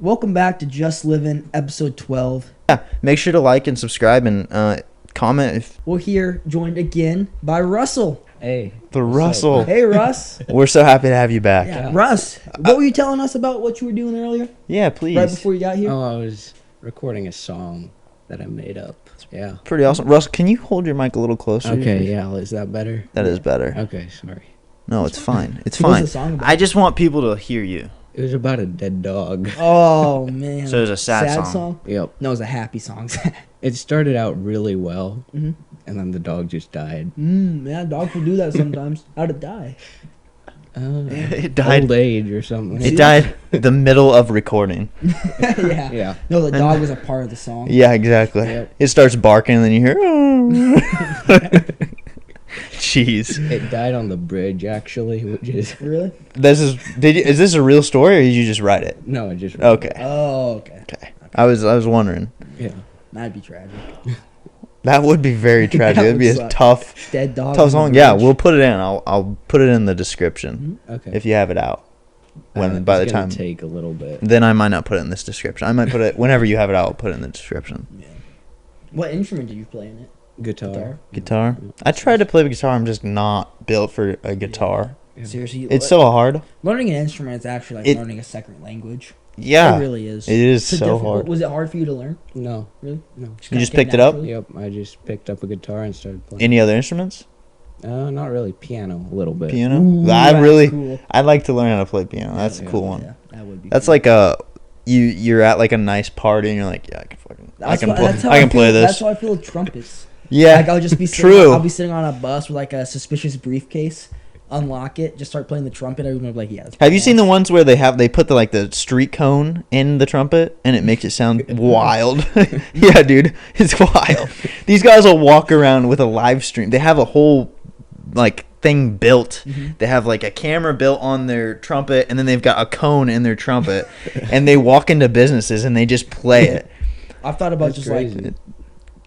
Welcome back to Just Living, episode 12. Yeah, make sure to like and subscribe and comment if We're here, joined again by Russell. Hey. the Russell. Hey, Russ. We're so happy to have you back. Yeah. Russ, what were you telling us about what you were doing earlier? Yeah, please. Right before you got here? Oh, I was recording a song that I made up. Yeah. Pretty awesome. Russell, can you hold your mic a little closer? Okay, yeah. Is that better? That is better. Okay, sorry. No, it's fine. It's What was fine. the song about? I just want people to hear you. It was about a dead dog. Oh, man. So it was a sad song. Yep. No, it was a happy song. It started out really well, Mhm. and then the dog just died. Yeah, dogs will do that sometimes. How'd it die? It died. Old age or something. It died the middle of recording. Yeah. Yeah. No, the dog was a part of the song. Yeah, exactly. Yep. It starts barking and then you hear. Oh. Jeez. It died on the bridge, actually, which is... Really? Is this a real story or did you just write it? No, it just... Okay. Oh, okay. Okay. I was wondering. Yeah. That'd be tragic. That would be very tragic. That That'd be would a suck. tough Dead dog. song. on the Yeah, bridge. we'll put it in. I'll put it in the description Okay. if you have it out. When by the it's gonna time take a little bit. then I might not put it in this description. I might put it whenever you have it out. I'll put it in the description. Yeah. What instrument did you play in it? Guitar. Guitar. I tried to play the guitar. I'm just not built for a guitar. Yeah. Seriously, It's so hard. learning an instrument is actually like It- learning a second language. Yeah, It really is. it is It's a so different- hard. Was it hard for you to learn? No. Really? No. You kinda just came picked it up? naturally? Yep, I just picked up a guitar and started playing. Any other instruments? Not really. Piano, a little bit. Piano. Ooh, I that's really. cool. I'd like to learn how to play piano. That's a Yeah. cool one. Yeah, that would be. That's cool. like you're at like a nice party and you're like, yeah, I can That's how I can feel- play That's this. how I feel with trumpets. Yeah. Like I'll just be sitting True. I'll be sitting on a bus with like a suspicious briefcase, unlock it, just start playing the trumpet. Everyone will be like, yeah. That's Have you seen badass. the ones where they put the street cone in the trumpet and it makes it sound wild? Yeah, dude, it's wild. These guys will walk around with a live stream. They have a whole thing built. Mhm. They have like a camera built on their trumpet and then they've got a cone in their trumpet and they walk into businesses and they just play it. I've thought about That's just crazy. like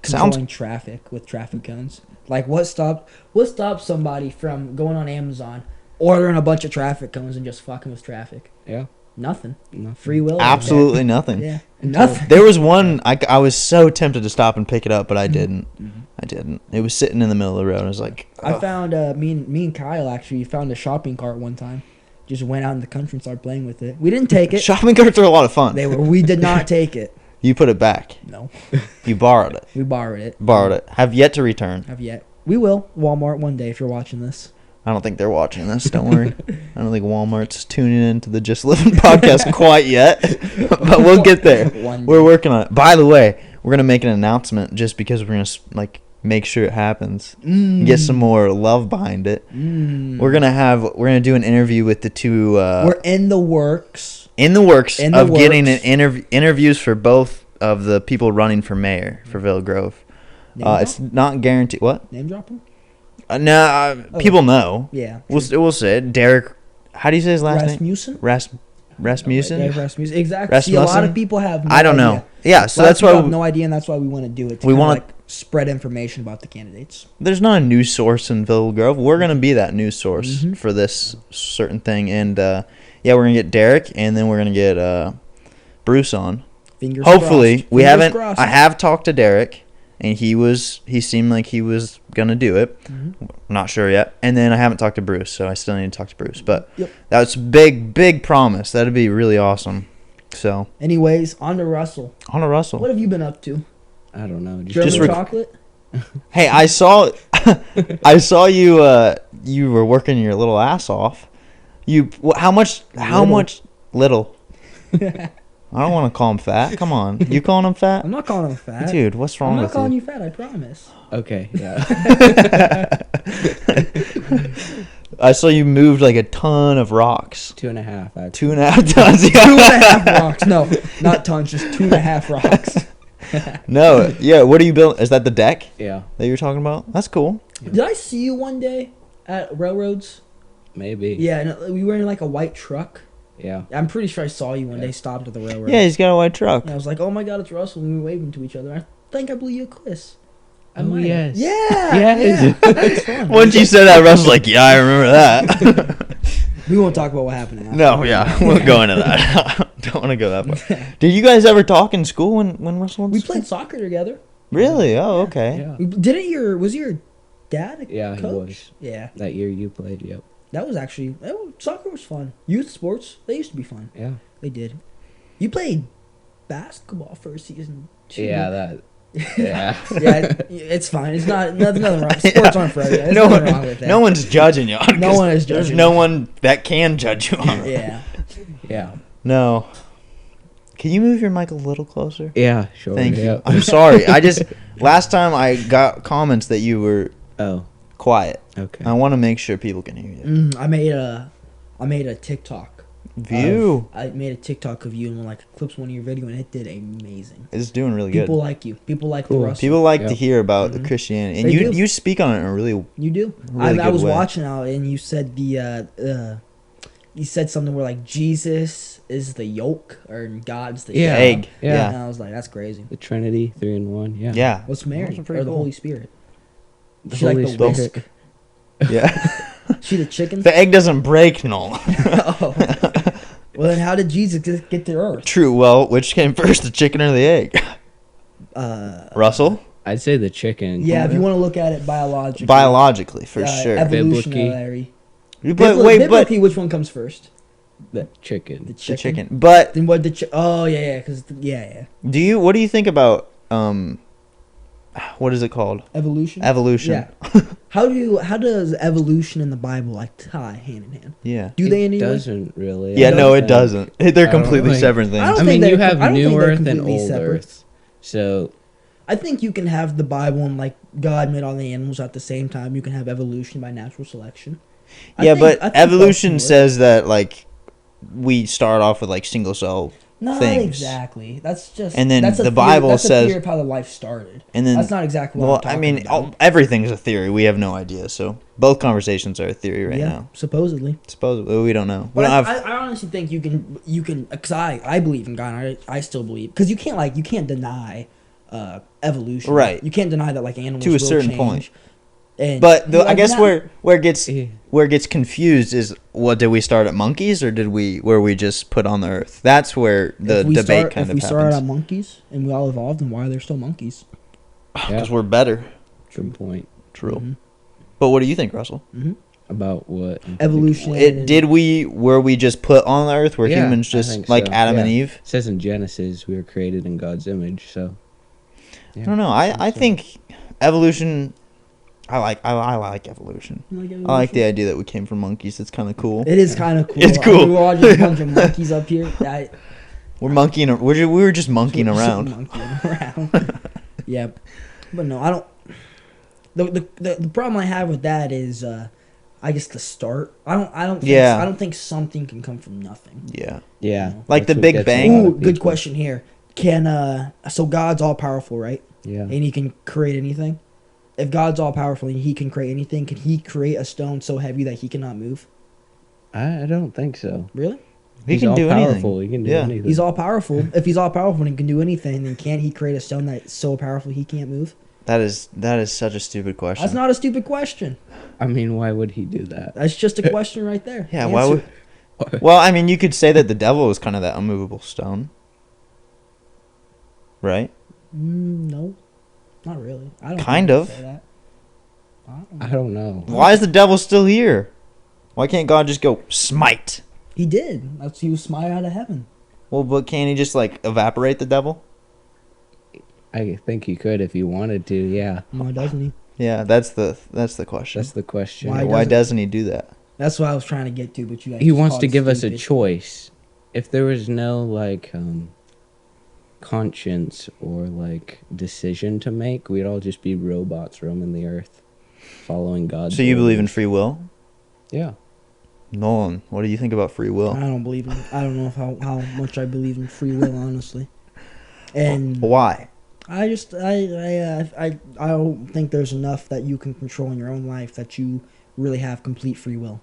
Sounds controlling traffic with traffic cones. Like what stops somebody from going on Amazon, ordering a bunch of traffic cones and just fucking with traffic? Yeah. Nothing. Nothing. Free will. absolutely nothing. Yeah. Nothing. There was one I was so tempted to stop and pick it up, but I didn't. I didn't. It was sitting in the middle of the road. I was like, I ugh. found me and Kyle actually found a shopping cart one time. Just went out in the country and started playing with it. We didn't take it. Shopping carts are a lot of fun. We did not take it. You put it back. No. You borrowed it. We borrowed it. Borrowed it. Have yet to return. Have yet. We will. Walmart one day if you're watching this. I don't think they're watching this. Don't worry. I don't think Walmart's tuning into the Just Living podcast quite yet, but we'll get there. One We're day. working on it. By the way, we're gonna make an announcement just because we're gonna make sure it happens. Get some more love behind it. We're gonna do an interview with the two. We're in the works. In the works In the of getting works. an interviews for both of the people running for mayor for Villa Grove. Name drop? It's not guaranteed. What? Name drop 'em? No, people know. Yeah. We'll say it. Derek. How do you say his last name? Rasmussen? Rasmussen. Yeah, Rasmussen. Exactly. See, a lot Rasmussen? of people have. No I don't know. idea. Yeah, so A lot of that's people why have no idea, and that's why we want to do it. To we kinda, wanna- spread information about the candidates. there's not a news source in Villa Grove. We're gonna be that news source Mhm. for this certain thing, and yeah, we're gonna get Derek, and then we're gonna get Bruce on. Fingers Hopefully, crossed. we Fingers haven't. crossed. I have talked to Derek, and he seemed like he was gonna do it. Mhm. I'm not sure yet. And then I haven't talked to Bruce, so I still need to talk to Bruce. But Yep. that's big promise. That'd be really awesome. So Anyways, on to Russell. on to Russell. What have you been up to? I don't know. German Just rec- chocolate? Hey, I saw you. You were working your little ass off. How much? How Little. much? Little. I don't want to call him fat. Come on, you calling him fat? I'm not calling him fat. Dude, what's I'm wrong not with calling you? you fat, I promise. Okay, yeah. I saw you moved like a ton of rocks. 2.5, actually. 2.5 tons. 2.5 rocks. No, not tons, just 2.5 rocks. No, yeah. What are you building? Is that the deck Yeah, that you're talking about? That's cool. Did I see you one day at Railroads? maybe. Yeah, and we were in like a white truck. Yeah. I'm pretty sure I saw you one Yeah. day stopped at the Railroad. Yeah, he's got a white truck. And I was like, oh my god, it's Russell. And we were waving to each other. I think I blew you a kiss. I Oh, might have. yes. Yeah. Yes. Yeah. That's fun. Once you said that, Russ was like, "Yeah, I remember that." We won't talk about what happened. No, yeah, we'll go into that. Don't want to go that far. Did you guys ever talk in school when Russell? We played soccer together. Really? Oh, okay. Yeah. Was your dad a Yeah, he coach? was. Yeah. That year you played, yep. That was actually soccer was fun. Youth sports, they used to be fun. Yeah. They did. You played basketball for a season too. Yeah, that. Yeah. Yeah, it's fine. It's not nothing wrong. Sports aren't for everyone. There's No nothing one, wrong with that. no one's judging you. On it, No 'cause one is There's judging no you. one that can judge you on it. Yeah. Yeah. No. Can you move your mic a little closer? Yeah, sure. Thank you. yeah. I'm sorry. Last time I got comments that you were Oh, quiet. okay. I want to make sure people can hear you. I made a TikTok. View. I made a TikTok of you and like clips one of your video and it did amazing. It's doing really People good. like you. People like Cool. the Russell. People like to Yep. hear about the Mhm. Christianity, and They do. you speak on it in a really You do. Really I good was way. watching out and you said you said something where like Jesus is the yolk or God's the Yeah. egg. Yeah. Yeah. And I was like, that's crazy. The Trinity, 3 in 1. Yeah. Yeah. What's Mary Those are or pretty the cool. Holy Spirit? The She like Holy the Spirit. whisk. Yeah. She the chicken. The egg doesn't break, no. Oh. Well, then how did Jesus get to Earth? True. Well, which came first, the chicken or the egg? Russell? I'd say the chicken. Yeah, if you want to look at it biologically. Biologically, for sure. Evolutionary. But Which one comes first? The chicken. The the chicken. chicken. But Then what? Oh yeah, because yeah. what do you think about what is it called? Evolution. Evolution. Yeah. How does evolution in the Bible like tie hand in hand? Yeah. Do they It anyway? doesn't really. Yeah, I no, don't it think- doesn't. They're I don't completely think- separate I things. don't I mean, think you they're- have I don't New think they're Earth and completely Old separate. Earth. So I think you can have the Bible and like God made all the animals at the same time. You can have evolution by natural selection. I Yeah, think- but I think evolution both can work. says that like we start off with like single cell, Not things. exactly. That's just And then that's a the theory- Bible that's a says- theory of how the life started. and then That's not exactly what well, I'm talking I mean, about. everything's a theory. We have no idea. So both conversations are a theory right yeah, now. supposedly. Supposedly, we don't know. We But don't have. I honestly think you can because I believe in God. And I still believe because you can't deny evolution. Right. You can't deny that like animals To a will certain change. point. And But I like, guess not- where it gets eh, where it gets confused is what did we start at monkeys or were we just put on the earth? That's where the if we debate start, kind if of we started happens. on monkeys and we all evolved, then why are there still monkeys? Because we're better. good point True. Mhm. But what do you think, Russell? Mhm. about what Evolution. Were we just put on the earth? Were Yeah, humans I just think like so, Adam and yeah. Eve? It says in Genesis we were created in God's image. So yeah, I don't know. I so. think evolution. I like evolution. I like the idea that we came from monkeys. It's kind of cool. It is kind of cool. It's cool. We're all just a bunch of monkeys up here. We're monkeying. We were just monkeying around. Monkeying around. Yeah, but no, I don't. The problem I have with that is, I guess the start. I don't. Think, Yeah. I don't think something can come from nothing. Yeah. Yeah, Like that's the what Big gets a Bang? lot Ooh, of good people. question here. So God's all powerful, right? Yeah, And he can create anything. If God's all powerful and he can create anything, can he create a stone so heavy that he cannot move? I don't think so. Really? He He's can all do powerful. anything. He can do Yeah. anything. He's all powerful. If he's all powerful and he can do anything, then can't he create a stone that's so powerful he can't move? That is such a stupid question. That's not a stupid question. I mean, why would he do that? That's just a question right there. Yeah. Answer Why it. would? Well, I mean, you could say that the devil is kind of that unmovable stone, right? No, not really. I don't Kind think I'd of. say that. I don't know. Why is the devil still here? Why can't God just go smite? He did. He was smite out of heaven. Well, but can't he just like evaporate the devil? I think he could if he wanted to. Yeah, Why doesn't he? Yeah, that's the question. that's the question. Why Doesn't he do that? That's what I was trying to get to, but you guys He just wants called to it give us a stupid. choice. If there was no conscience or like decision to make, we'd all just be robots roaming the earth, following God. So you believe in free will? Yeah. Nolan, what do you think about free will? I don't believe in. I don't know how much I believe in free will, honestly. And Why? I just I don't think there's enough that you can control in your own life that you really have complete free will.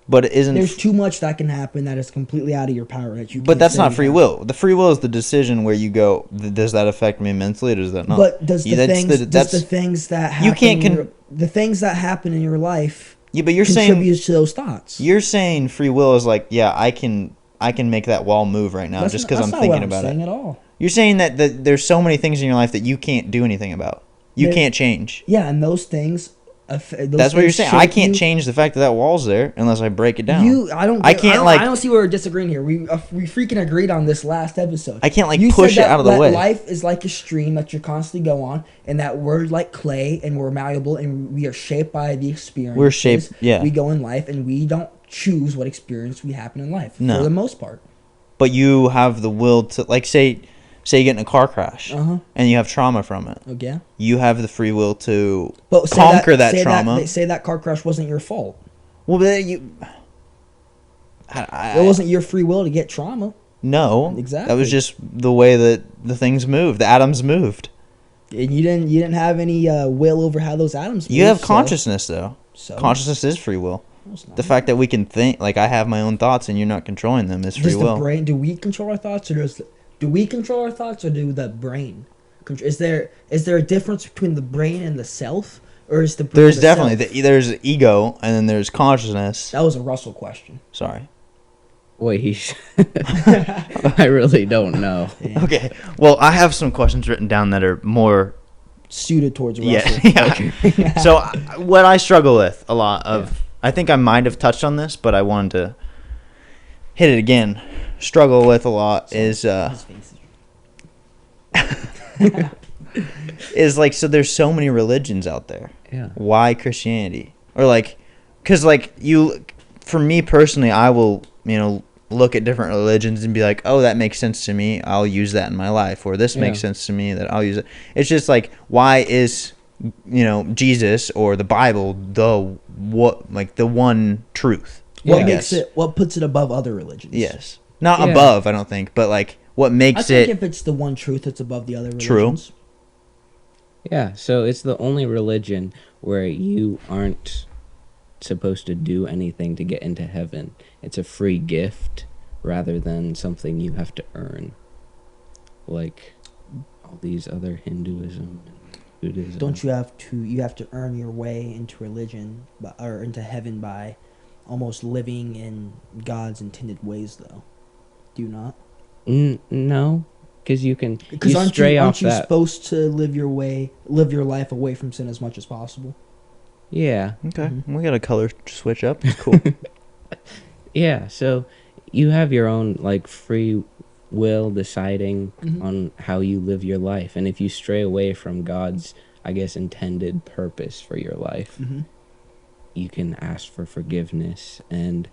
But it isn't. There's too much that can happen that is completely out of your power that you. But can't that's say not you free have. will. The free will is the decision where you go. Does that affect me mentally, or does that not? But does the Yeah, things that's- the things that happen You can't in the things that happen in your life Yeah, but you're saying contributes to those thoughts. you're saying free will is like, yeah, I can make that wall move right now just because I'm thinking about it. At all. You're saying that there's so many things in your life that you can't do anything about. You can't change. Yeah, and those things. That's what you're saying. I can't change the fact that wall's there unless I break it down. I don't see where we're disagreeing here. We freaking agreed on this last episode. I can't push it out of the way. Life is like a stream that you constantly go on, and that we're like clay and we're malleable and we are shaped by the experience. We're shaped. Yeah. We go in life and we don't choose what experience we happen in life for the most part. But you have the will to, like, say you get in a car crash and you have trauma from it. Okay. You have the free will to conquer that trauma. Say that car crash wasn't your fault. Well, but it wasn't your free will to get trauma. No. Exactly. That was just the way that the things moved. The atoms moved. And you didn't have any will over how those atoms moved. You have consciousness, though. So consciousness is free will. The fact that we can think, like I have my own thoughts and you're not controlling them, is free will. Do we control our thoughts, or do we control our thoughts, or do the brain? Is there a difference between the brain and the self, or is the brain there's definitely there's ego and then there's consciousness. That was a Russell question. Sorry. Wait, I really don't know. Yeah. Okay. Well, I have some questions written down that are more suited towards Russell. Yeah. So what I struggle with a lot of, I think I might have touched on this, but I wanted to hit it again. Struggle with a lot is is like, so there's so many religions out there. Yeah. Why Christianity? Or like, because like for me personally, I will, look at different religions and be like, oh, that makes sense to me. I'll use that in my life. Or this makes sense to me, that I'll use it. It's just like, why is, Jesus or the Bible the one truth? What puts it above other religions? Yes. Not above, I don't think, but like what makes it. I think if it's the one truth, it's above the other religions. True. Yeah, so it's the only religion where you aren't supposed to do anything to get into heaven. It's a free gift rather than something you have to earn. Like all these other Hinduism and Buddhism. Don't you have to earn your way into religion or into heaven by almost living in God's intended ways, though? Do you not? No, because you can. Because aren't you supposed to live your life away from sin as much as possible? Yeah. Okay. Mm-hmm. We got a color switch up. It's cool. Yeah. So you have your own like free will deciding on how you live your life, and if you stray away from God's, I guess, intended purpose for your life, you can ask for forgiveness and.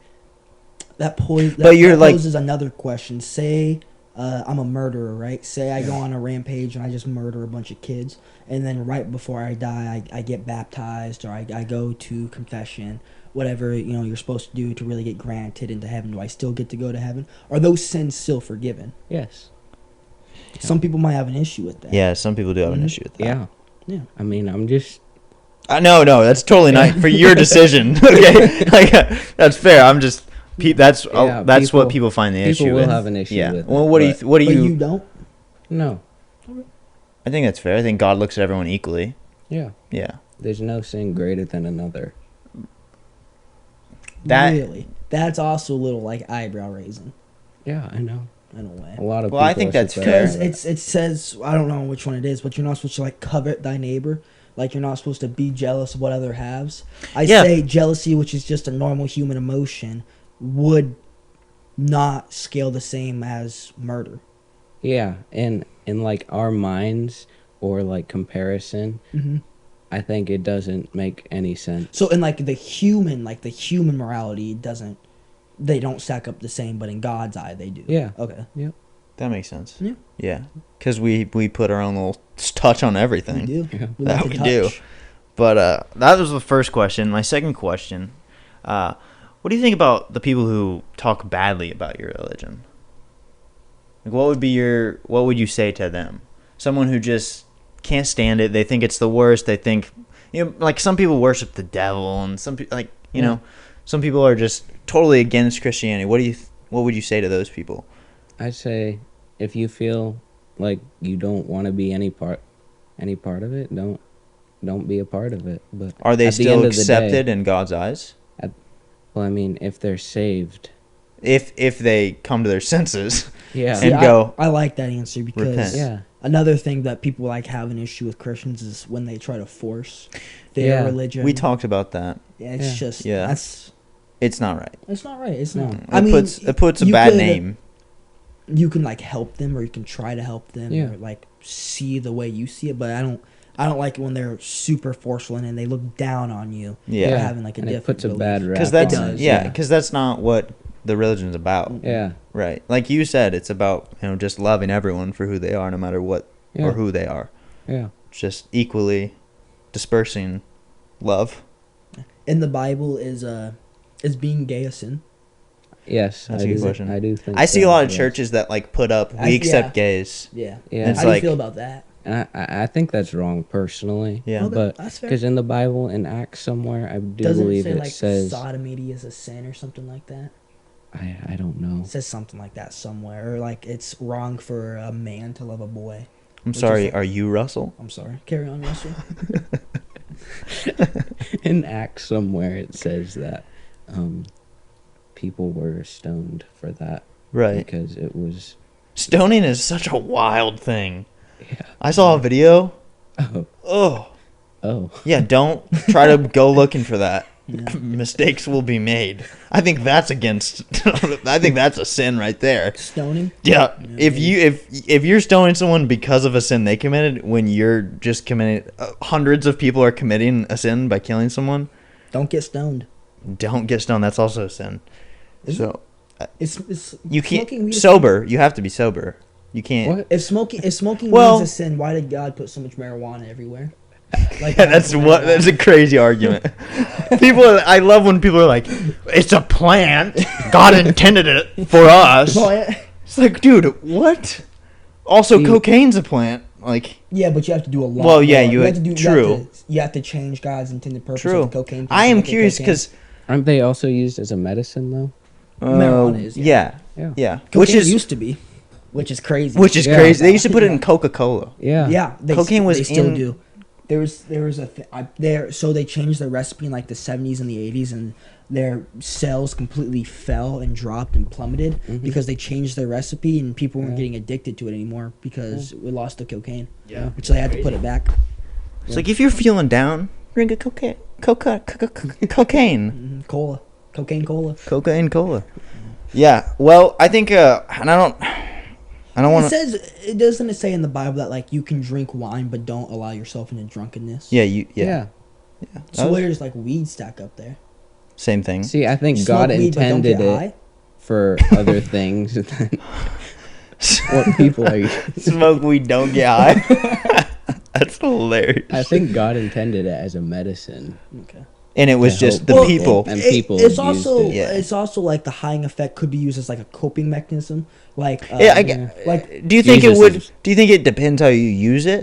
That poses another question. Say I'm a murderer, right? Say I go on a rampage and I just murder a bunch of kids, and then right before I die, I get baptized, or I go to confession, whatever you're supposed to do to really get granted into heaven. Do I still get to go to heaven? Are those sins still forgiven? Yes. Some people might have an issue with that. Yeah, some people do have an issue with that. Yeah. Yeah. I mean, I'm just. No, that's totally not for your decision. Okay, that's fair. I'm just. That's what people find the issue with. People will have an issue with. Well, what do you? But you don't? No. I think that's fair. I think God looks at everyone equally. Yeah. Yeah. There's no sin greater than another. Really? That's also a little like eyebrow raising. Yeah, I know. In a way. A lot of. Well, I think that's fair. Because it says, I don't know which one it is, but you're not supposed to like covet thy neighbor. Like you're not supposed to be jealous of what other has. I say jealousy, which is just a normal human emotion, would not scale the same as murder. Yeah, and in like our minds or like comparison, I think it doesn't make any sense. So in the human morality, they don't stack up the same, but in God's eye they do. Yeah. Okay. Yep. That makes sense. Yeah. Yeah, because we put our own little touch on everything. We do. Yeah. We do. But that was the first question. My second question. What do you think about the people who talk badly about your religion? Like, what would you say to them? Someone who just can't stand it. They think it's the worst. They think, like some people worship the devil, and some people, some people are just totally against Christianity. What would you say to those people? I'd say if you feel like you don't want to be any part of it, don't don't be a part of it. But Are they at the still end of the accepted day, in God's eyes? well, I mean, if they're saved, If they come to their senses yeah, See, and go, I like that answer because repent. yeah, another thing that people like have an issue with Christians is when they try to force their Yeah. religion. we talked about that. Yeah, it's Yeah. just Yeah. that's It's not right. it's not right. It's No. not. It puts a you bad could- name. You can like help them, or you can try to help them, Yeah. or like see the way you see it. But I don't like it when they're super forceful and they look down on you. Yeah. for having like a and it different puts a belief. bad rap. Because on that's it. does, because that's not what the religion's about. Yeah, Right. Like you said, it's about, just loving everyone for who they are, no matter what yeah, or who they are. yeah. Just equally dispersing love. In the Bible, is being gay a sin? Yes, That's I a good do. question. I do think. I see a so, lot of yes. churches that like put up, we Yeah. accept gays. Yeah. Yeah. It's How do like- you feel about that? And I think that's wrong personally. Yeah. Okay, But that's fair. because in the Bible, in Acts somewhere, I do Doesn't it believe say it like says. sodomy is a sin or something like that? I don't know. It says something like that somewhere, or like it's wrong for a man to love a boy. I'm Which sorry, is- are you Russell? I'm sorry. Carry on, Russell. In Acts somewhere, it says that people were stoned for that Right. because it was. Stoning is such a wild thing. Yeah. I saw a video. Oh. Oh. Oh. Yeah, don't try to go looking for that. Yeah. Mistakes will be made. I think that's against I think that's a sin right there. Stoning. Yeah. Yeah, If maybe. if you're stoning someone because of a sin they committed when you're just committing hundreds of people are committing a sin by killing someone, Don't get stoned. don't get stoned. That's also a sin. Is So It's you smoking can't weed is- sober. You have to be sober. You can't. What? If smoking Well- weed's a sin, why did God put so much marijuana everywhere? Like Yeah, that's a crazy argument. I love when people are like, "It's a plant. God intended it for us." It's like, dude, what? Also, See- cocaine's a plant. Like, Yeah, but you have to do a lot. Well, yeah, more. you- have to do. true. You have to change God's intended purpose true. of cocaine. I am Look at curious cocaine. because Aren't they also used as a medicine though? Marijuana is, yeah, Yeah. yeah, cocaine which is used to be, which is crazy. Yeah. crazy. They used to put it in Coca-Cola. Yeah. Yeah, Cocaine was they still in- do. There was there, so they changed the recipe in like the 70s and the 80s, and their sales completely fell and dropped and plummeted because they changed their recipe and people weren't Yeah. getting addicted to it anymore because we lost the cocaine. Yeah. Which they had to put it back. It's like if you're feeling down, drink a cocaine, cocaine, Cola, cocaine cola. cocaine cola. Yeah. Well, I think, and I don't want It to. says it doesn't say in the Bible that like you can drink wine but don't allow yourself into drunkenness. Yeah, Yeah. yeah. So where does like weed stack up there? Same thing. See, I think Smoke God weed, but don't intended get it high? for other things than what people are using. Smoke weed, don't get high. That's hilarious. I think God intended it as a medicine. Okay. And it was To just help the people. people. And people it's abused also it. Yeah. it's also like the high effect could be used as like a coping mechanism. Like Yeah, I yeah. get. like Do you think Jesus it would? is- Do you think it depends how you use it?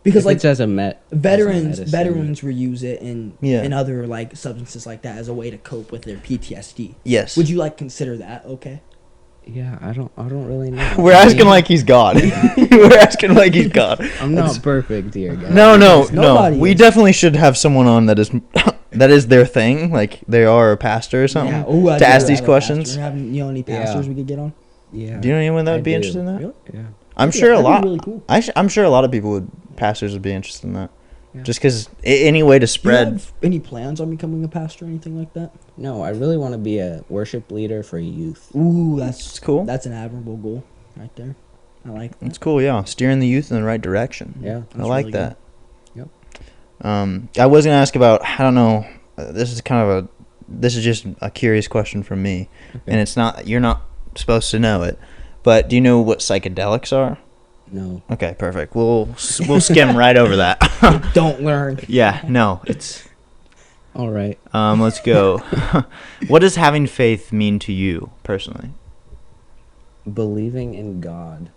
because If like it's as a veterans medicine. veterans will use it in Yeah. in other like substances like that as a way to cope with their PTSD. Yes. Would you like consider that okay? Yeah, I don't really know. We're I asking mean, like he's God. We're asking like he's God. I'm not perfect here, guys. No. Nobody We is. definitely should have someone on that is that is their thing. Like they are a pastor or something. Yeah. Ooh, I to do ask have these a questions. pastor. Any Yeah. pastors we could get on? Yeah. Do you know anyone that I would be do. interested in that? Really? Yeah. I'm sure a That'd be lot. really cool. I'm sure a lot of people pastors would be interested in that. Yeah. Just because any way to Do you spread. have any plans on becoming a pastor or anything like that? No, I really want to be a worship leader for youth. Ooh, that's cool. That's an admirable goal right there. I like that. It's cool, yeah. Steering the youth in the right direction. Yeah. I That's like really that. Yep. I was gonna ask about. I don't know. This is just a curious question from me, and it's not. You're not supposed to know it, but do you know what psychedelics are? No. Okay, perfect. We'll skim right over that. Don't learn. Yeah. No. It's. All right. Let's go. What does having faith mean to you personally? Believing in God.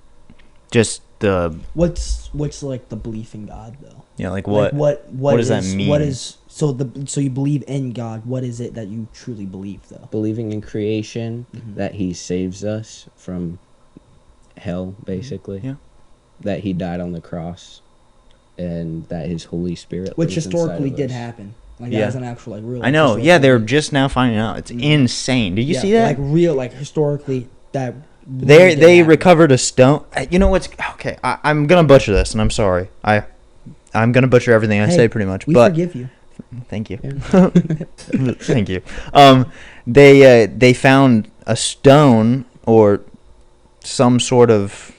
Just the. What's like the belief in God though? Yeah. Like what? Like what does that is- mean? What is so you believe in God? What is it that you truly believe though? Believing in creation, Mhm. that He saves us from hell, basically. Yeah. That He died on the cross. and that His Holy Spirit, which lives historically inside of did us. happen. Like Yeah. that was an actual like real. I know. historical Yeah, they're thing. just now finding out. It's insane. Did you see that? Like real, like historically that. They really did happen. recovered a stone. You know what's okay? I'm gonna butcher this, and I'm sorry. I'm gonna butcher everything I say pretty much. We But forgive you. thank you. Yeah. Thank you. They found a stone or some sort of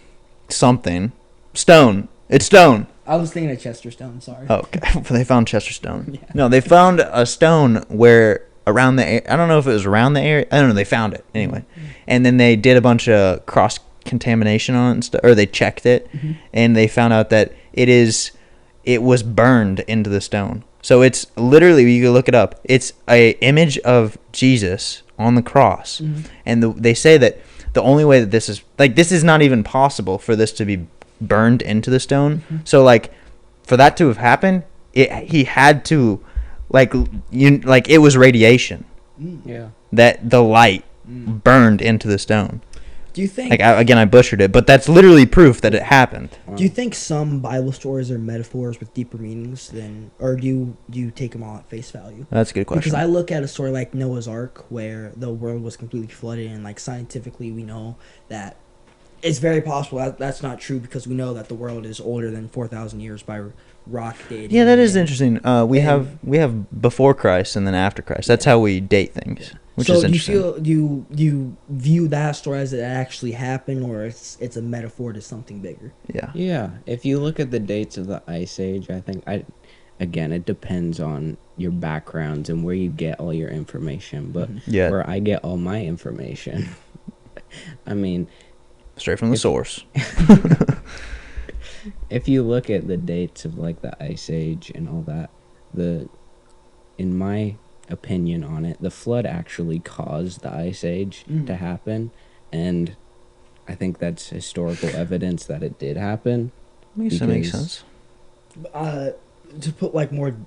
something. Stone. It's stone. I was thinking of Chesterstone. Sorry. Oh, okay. They found Chesterstone. Yeah. No, they found a stone where around the. I don't know if it was around the area. I don't know. They found it anyway, and then they did a bunch of cross contamination on it and stuff, or they checked it, and they found out that it was burned into the stone. So it's literally, you can look it up. It's a image of Jesus on the cross, and they say that the only way that this is not even possible for this to be burned into the stone. So like, for that to have happened, he had to, it was radiation Yeah. that the light burned into the stone. Do you think? I butchered it, but that's literally proof that it happened. Do you think some Bible stories are metaphors with deeper meanings or do you take them all at face value? That's a good question. Because I look at a story like Noah's Ark, where the world was completely flooded, and like scientifically we know that it's very possible that's not true, because we know that the world is older than 4,000 years by rock dating. Yeah, that is interesting. We have before Christ and then after Christ. That's how we date things, which is interesting. So do you view that story as it actually happened, or it's a metaphor to something bigger? Yeah. Yeah. If you look at the dates of the Ice Age, I think again, it depends on your backgrounds and where you get all your information. But Yeah. where I get all my information, I mean, Straight from the source. if you look at the dates of like the Ice Age and all that, in my opinion on it, the flood actually caused the Ice Age to happen, and I think that's historical evidence that it did happen. That makes sense. To put like more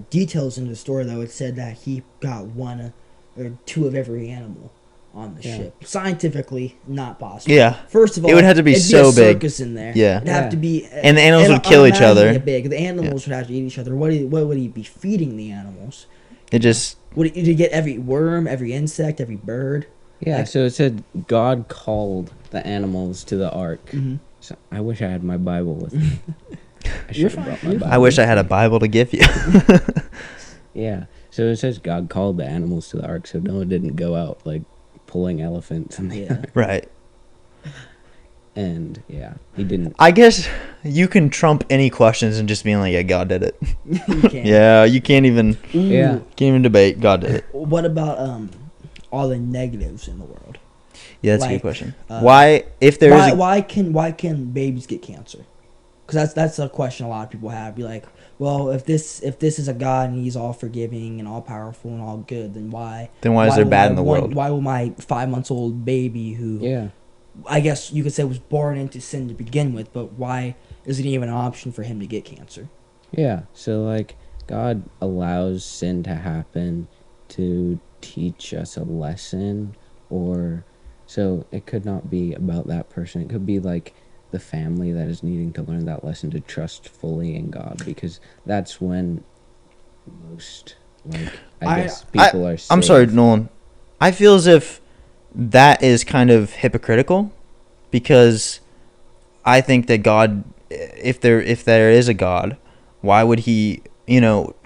details into the story, though, it said that he got one or two of every animal on the ship. Scientifically, not possible. Yeah. First of all, it would have to be it'd so be a big. circus in there. Yeah. It'd have to be, and the animals would kill each other. Big. The animals would have to eat each other. What would he be feeding the animals? It just Would he get every worm, every insect, every bird? Yeah, so it said God called the animals to the ark. So I wish I had my Bible with me. I should have brought my Bible. I wish I had a Bible to give you. Yeah, so it says God called the animals to the ark, so Noah didn't go out like pulling elephants in the ark. Right. And yeah, he didn't. I guess you can trump any questions and just being like, yeah, God did it. You can't. Yeah, you can't even Yeah. can't even debate. God did it. What about all the negatives in the world? Yeah, that's a Like, good question. Why, if there is why can babies get cancer? Because that's a question a lot of people have. Be like, well, if this is a God and he's all forgiving and all powerful and all good, then why is there will bad my in the world? Why will my 5-month-old baby, who I guess you could say was born into sin to begin with, but why is it even an option for him to get cancer? Yeah, so like God allows sin to happen to teach us a lesson, or so it could not be about that person. It could be like the family that is needing to learn that lesson to trust fully in God, because that's when most I guess people are saved. I'm sorry, Nolan. I feel as if that is kind of hypocritical, because I think that God, if there is a God, why would he,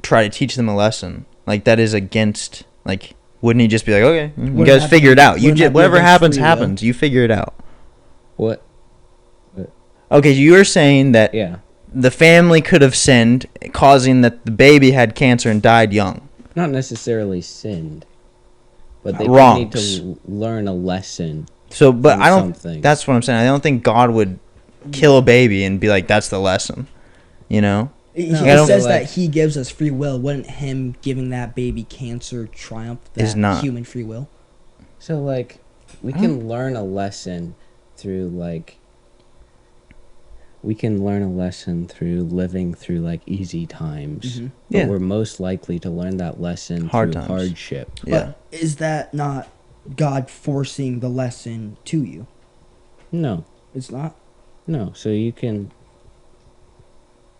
try to teach them a lesson? Like, that is against, like, wouldn't he just be like, okay, you guys figure it out. Whatever happens, happens. You figure it out. What? Okay, you were saying that the family could have sinned, causing that the baby had cancer and died young. Not necessarily sinned, but they need to learn a lesson. So, but I don't. That's what I'm saying. I don't think God would kill a baby and be like, "That's the lesson," He says that he gives us free will. Wouldn't him giving that baby cancer triumph that human free will? So, like, we can learn a lesson through living through like easy times. But we're most likely to learn that lesson through hardship. But is that not God forcing the lesson to you? No. It's not? No. So you can...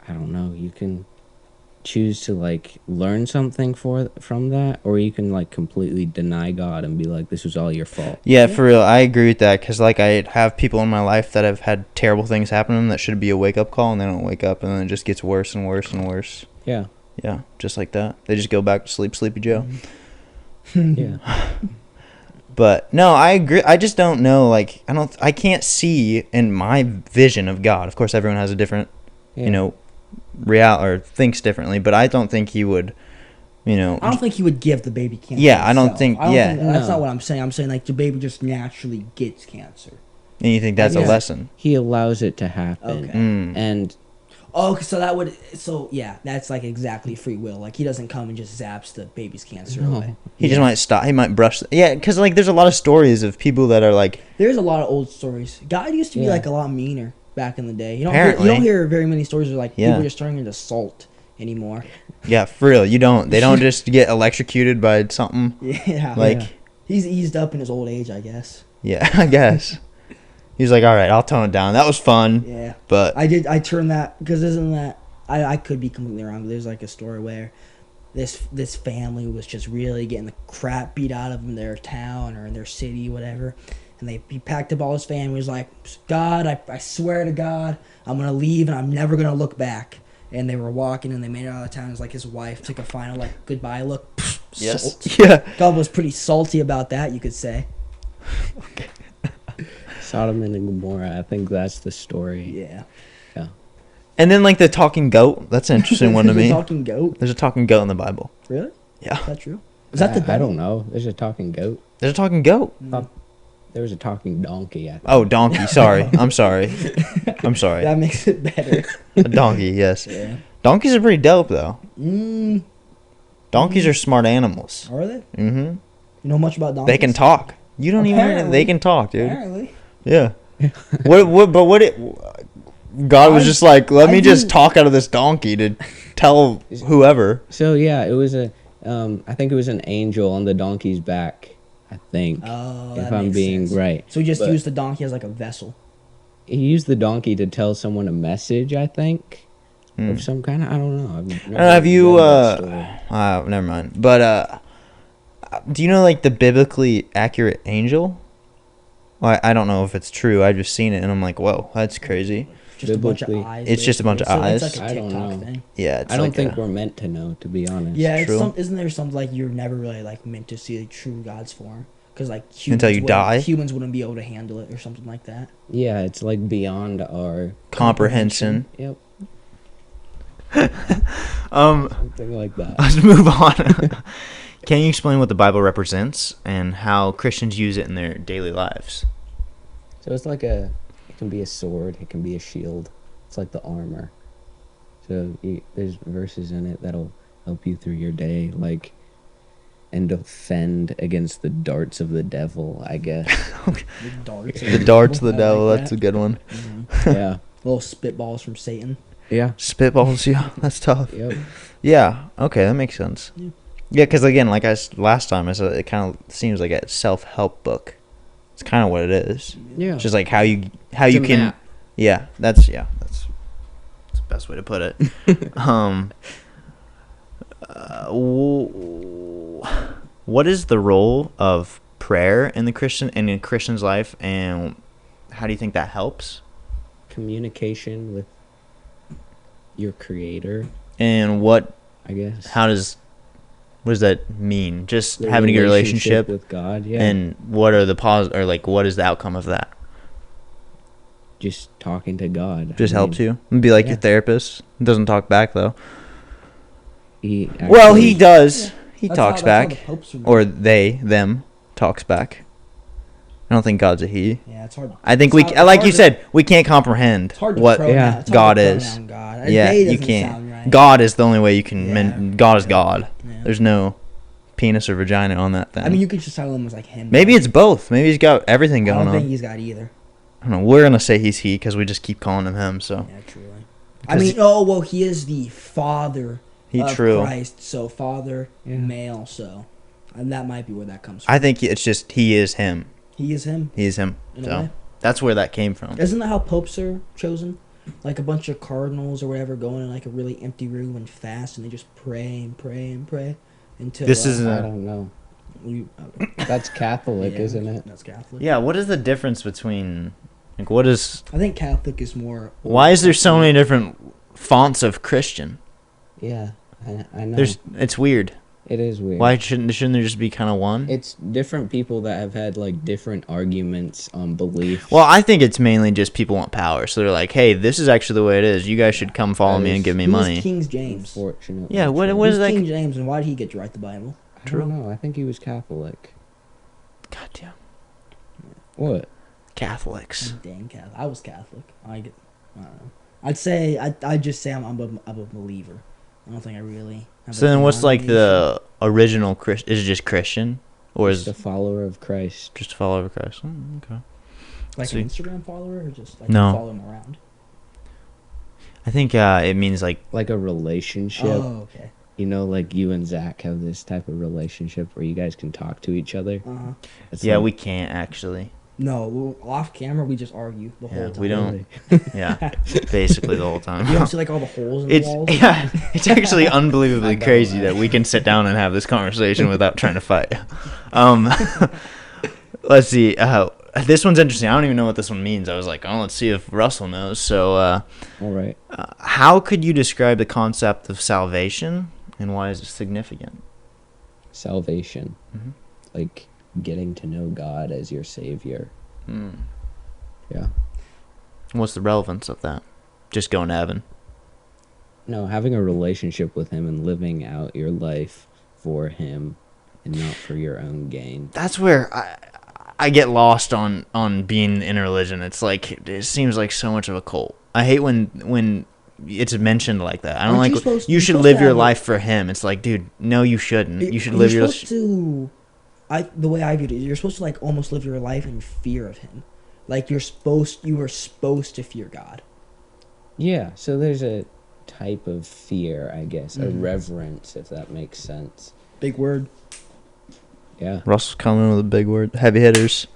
I don't know. You can choose to like learn something from that, or you can like completely deny God and be like, this was all your fault. Yeah, for real, I agree with that, because like I have people in my life that have had terrible things happen to them that should be a wake-up call, and they don't wake up, and then it just gets worse and worse and worse. Yeah. Yeah, just like that. They just go back to sleep, Sleepy Joe. Yeah. But no, I agree. I just don't know. Like, I can't see in my vision of God. Of course, everyone has a different, or thinks differently. But I don't think he would, I don't think he would give the baby cancer. Yeah, I don't think. That's not what I'm saying. I'm saying like the baby just naturally gets cancer. And you think that's a lesson? He allows it to happen. Okay. And that's like exactly free will. Like he doesn't come and just zaps the baby's cancer away. He just might stop. He might brush. Yeah, because like there's a lot of stories of people that are like. There's a lot of old stories. God used to be like a lot meaner back in the day. You Apparently. don't hear very many stories of like people just turning into salt anymore. Yeah, for real. You don't. They don't just get electrocuted by something. Yeah. Like he's eased up in his old age, I guess. Yeah, I guess. He's like, all right, I'll tone it down. That was fun. Yeah. But I turned that, because isn't that, I could be completely wrong, but there's like a story where this family was just really getting the crap beat out of them in their town or in their city, whatever. And he packed up all his family. He was like, God, I swear to God, I'm going to leave and I'm never going to look back. And they were walking and they made it out of town. It was like his wife took a final like goodbye look. Yes. Salt. Yeah. God was pretty salty about that, you could say. Okay. Sodom and Gomorrah, I think that's the story. Yeah. Yeah. And then like the talking goat. That's an interesting one to me. Talking goat. There's a talking goat in the Bible. Really? Yeah. Is that true? Is that the I don't know. There's a talking goat. There's a talking goat. There was a talking donkey. I think. Oh, donkey. Sorry. I'm sorry. I'm sorry. That makes it better. A donkey, yes. Yeah. Donkeys are pretty dope, though. Mm. Donkeys are smart animals. Are they? Mm-hmm. You know much about donkeys? They can talk. You don't Apparently. even. They can talk, dude. Apparently. Yeah. God was just like, let me just talk out of this donkey to tell whoever. So yeah, it was I think it was an angel on the donkey's back. I think. Oh, if that I'm makes being sense. right. So he just used the donkey as like a vessel. He used the donkey to tell someone a message, I think, of some kind. I don't know. Have you? Never mind. But do you know like the biblically accurate angel? Well, I don't know if it's true. I've just seen it and I'm like, whoa, that's crazy. Just a bunch of eyes. It's just a bunch of eyes. It's like a I don't TikTok know. thing. Yeah, I don't think we're meant to know, to be honest. Yeah, it's True. isn't there something like you're never really like meant to see a true God's form? Because like humans Until you die? humans wouldn't be able to handle it or something like that. Yeah, it's like beyond our comprehension. Yep. Um, Something like that. let's move on. Can you explain what the Bible represents and how Christians use it in their daily lives? So it's like it can be a sword, it can be a shield. It's like the armor. So there's verses in it that'll help you through your day, like, and defend against the darts of the devil, I guess. The darts. The darts of the I like devil, that's that. a good one. Yeah. Little spitballs from Satan. Yeah. Spitballs, yeah, that's tough. Yep. Yeah, okay, that makes sense. Yeah. Yeah, because again, like last time I said, it kind of seems like a self-help book. It's kind of what it is. Yeah. It's just like how you It's a can. map. Yeah, that's the best way to put it. What is the role of prayer in in a Christian's life, and how do you think that helps? Communication with your creator, And what I guess. what does that mean? Just The having a good relationship with God, yeah. and what are the what is the outcome of that? just talking to God. Just helps you. Be like your Yeah. therapist. Doesn't talk back though. He Well, he actually- does. He That's talks how- that's how back, the popes are made. or them talks back. I don't think God's a he. Yeah, it's hard. I think It's hard- like it's you hard said, we can't comprehend It's hard to what pronoun- Yeah. it's hard to God is. pronoun God. Yeah, They you doesn't can't. sound right. God is the only way you can. Yeah. God is God. Yeah. There's no penis or vagina on that thing. I mean, you could just tell him as like him. Maybe it's both. Maybe he's got everything I going don't think on. he's got either. I don't know. We're gonna say he's he because we just keep calling him him. So Yeah, truly. I mean, he is the father of true. Christ, so father, Yeah. male, so. And that might be where that comes from. I think it's just he is him. He is him, He is him. in a So way. that's where that came from. Isn't that how popes are chosen? like a bunch of cardinals or whatever going in like a really empty room and fast, and they just pray and pray and pray until. This is I don't know. That's Catholic, isn't it? That's Catholic. Yeah. What is the difference between? Like, what is? I think Catholic is more. Why is there so many different fonts of Christian? Yeah, I know. It's weird. It is weird. Why shouldn't there just be kind of one? It's different people that have had like different arguments on beliefs. Well, I think it's mainly just people want power, so they're like, "Hey, this is actually the way it is. You guys should come follow me and give me money." King James. Unfortunately. Yeah. What Who's is that? King James, and why did he get to write the Bible? I don't know. I think he was Catholic. God damn. What? Catholics. Dang Catholic. I was Catholic. I don't know. I'd just say I'm a believer. I don't think I really. So then, what's like the original Christian? Is it just Christian, or is Just a follower of Christ? just a follower of Christ? Okay. like See. an Instagram follower, or just like No. follow him around? I think it means like Like a relationship. Oh, okay. You know, like you and Zach have this type of relationship where you guys can talk to each other. It's yeah, like- we can't actually. No, off camera we just argue the whole Yeah, time. we don't. Really? Yeah, basically the whole time. You don't see like all the holes in the It's walls. yeah, it's actually unbelievably I know, crazy right? that we can sit down and have this conversation without trying to fight. Let's see. This one's interesting. I don't even know what this one means. I was like, oh, let's see if Russell knows. So, All right. how could you describe the concept of salvation, and why is it significant? Salvation. Mm-hmm. Like getting to know God as your savior. Hmm. Yeah. What's the relevance of that? Just going to heaven. No, having a relationship with him and living out your life for him and not for your own gain. That's where I get lost on being in a religion. It's like it seems like so much of a cult. I hate when it's mentioned like that. I don't Aren't like you you should supposed live to your have life for him. It's like, dude, no, you shouldn't. You should You're live your. supposed to. The way I viewed it, you're supposed to like almost live your life in fear of him. Like you were supposed to fear God. Yeah, so there's a type of fear, I guess, a Mhm. reverence, if that makes sense. Big word. Yeah. Russell's coming with a big word. Heavy hitters.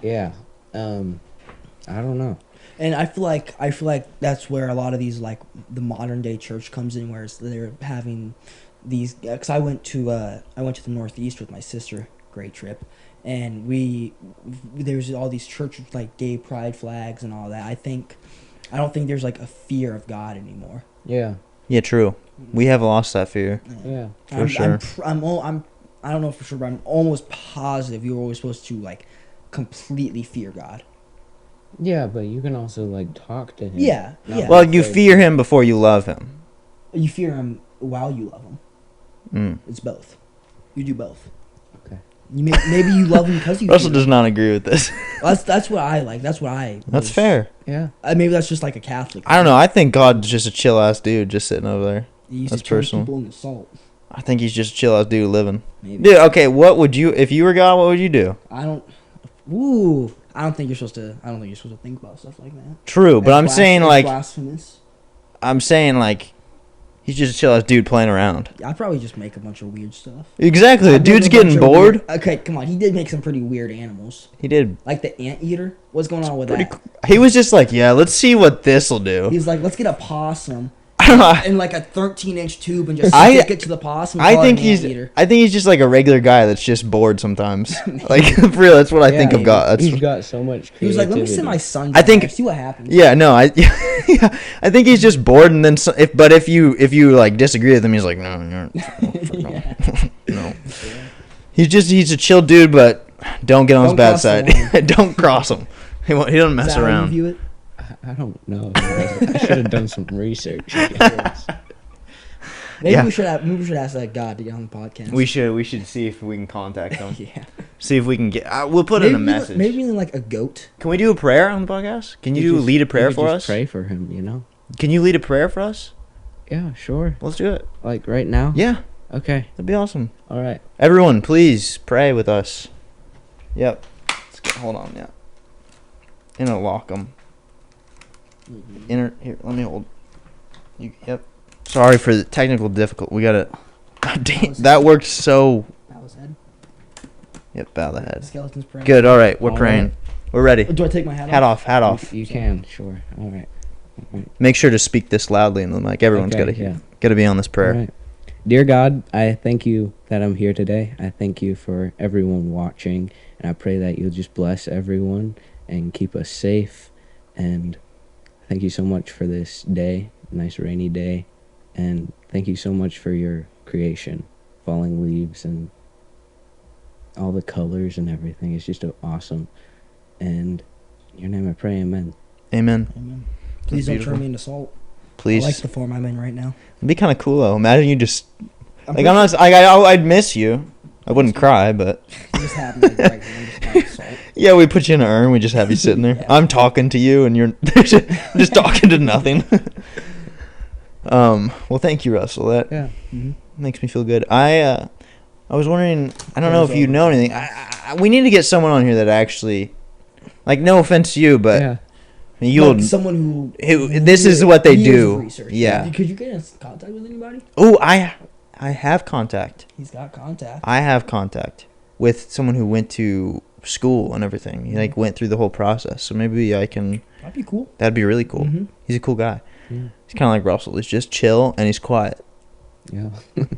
Yeah. I don't know. And I feel like that's where a lot of these like the modern day church comes in, where they're having these. Because I went to the Northeast with my sister, great trip, and there's all these churches with, like gay pride flags and all that. I don't think there's like a fear of God anymore. Yeah. Yeah, true. We have lost that fear. Yeah. For sure. I don't know for sure, but I'm almost positive you were always supposed to like completely fear God. Yeah, but you can also like talk to him. Yeah, Not yeah. Well, you afraid. fear him before you love him. You fear him while you love him. Mm. It's both. You do both. Okay. Maybe you love him because you. Russell fear does him. not agree with this. That's what I like. That's what I. That's was- fair. Yeah. Maybe that's just like a Catholic. I don't know. I think God's just a chill ass dude just sitting over there. He used That's to turn personal. people into salt. I think he's just a chill ass dude living. Maybe. Dude, okay, what would you if you were God? What would you do? I don't. Ooh. I don't think you're supposed to think about stuff like that. True, but I'm That's saying that's like blasphemous. he's just a chill ass dude playing around. I'd probably just make a bunch of weird stuff. Exactly. The I'd make dude's a bunch getting of bored. weird- okay, come on. He did make some pretty weird animals, He did. like the anteater. What's going on with Pretty. that? He was just like, yeah, let's see what this will do. He's like, let's get a possum I don't know. in like a 13-inch tube and just I- stick it to the possum. And I call it think an he's. anteater. I think he's just like a regular guy that's just bored sometimes. Like for real, that's what I think of Yeah, God. That's He's got so much creativity. He was like, let me send my son. I think- down there, see what happens. yeah. No, yeah, I think he's just bored, and then if you like disagree with him, he's like, no, Yeah. no. He's a chill dude, but don't get on his Don't bad cross the side. line. Don't cross him. He doesn't Is mess that how you around. view it? I don't know. I should have done some research. I guess. Maybe Yeah. we should ask that God to get on the podcast. We should see if we can contact him. Yeah. See if we can get. We'll put in a message. Maybe even like a goat. Can we do a prayer on the podcast? Can you lead a prayer You for just us? Pray for him, you know? Can you lead a prayer for us? Yeah, sure. Let's do it. Like right now? Yeah, Okay. that'd be awesome. All right. Everyone, please pray with us. Yep. Hold on, yeah. Interlock them. Here, let me hold. Yep. Sorry for the technical difficulty. We gotta. God damn, that worked so. That was Ed. Yep, bow the head. Skeleton's praying. Good. All right, we're All praying. right. We're ready. Do I take my hat off? Hat off. You can, sure. All right. Make sure to speak this loudly in the mic. Everyone's got to be on this prayer. All right. Dear God, I thank you that I'm here today. I thank you for everyone watching, and I pray that you'll just bless everyone and keep us safe. And thank you so much for this day, nice rainy day, and thank you so much for your creation, falling leaves and all the colors and everything. It's just awesome. And in your name I pray, amen. Amen. Please don't turn me into salt. Please. I like the form I'm in right now. It'd be kind of cool though. Imagine you just I'd miss you. I wouldn't cry, but You just have me right here, just salt. yeah, we put you in an urn. We just have you sitting there. Yeah. I'm talking to you, and you're just talking to nothing. Well, thank you, Russell. That makes me feel good. I was wondering. I don't know if you know anything. We need to get someone on here that actually, like, no offense to you, but. Yeah. You'll like someone who this is what they do. Research. Yeah. Could you get in contact with anybody? Oh, I have contact. He's got contact. I have contact with someone who went to school and everything. He like went through the whole process. So maybe I can. That'd be cool. That'd be really cool. Mm-hmm. He's a cool guy. Yeah. He's kind of like Russell. He's just chill and he's quiet. Yeah.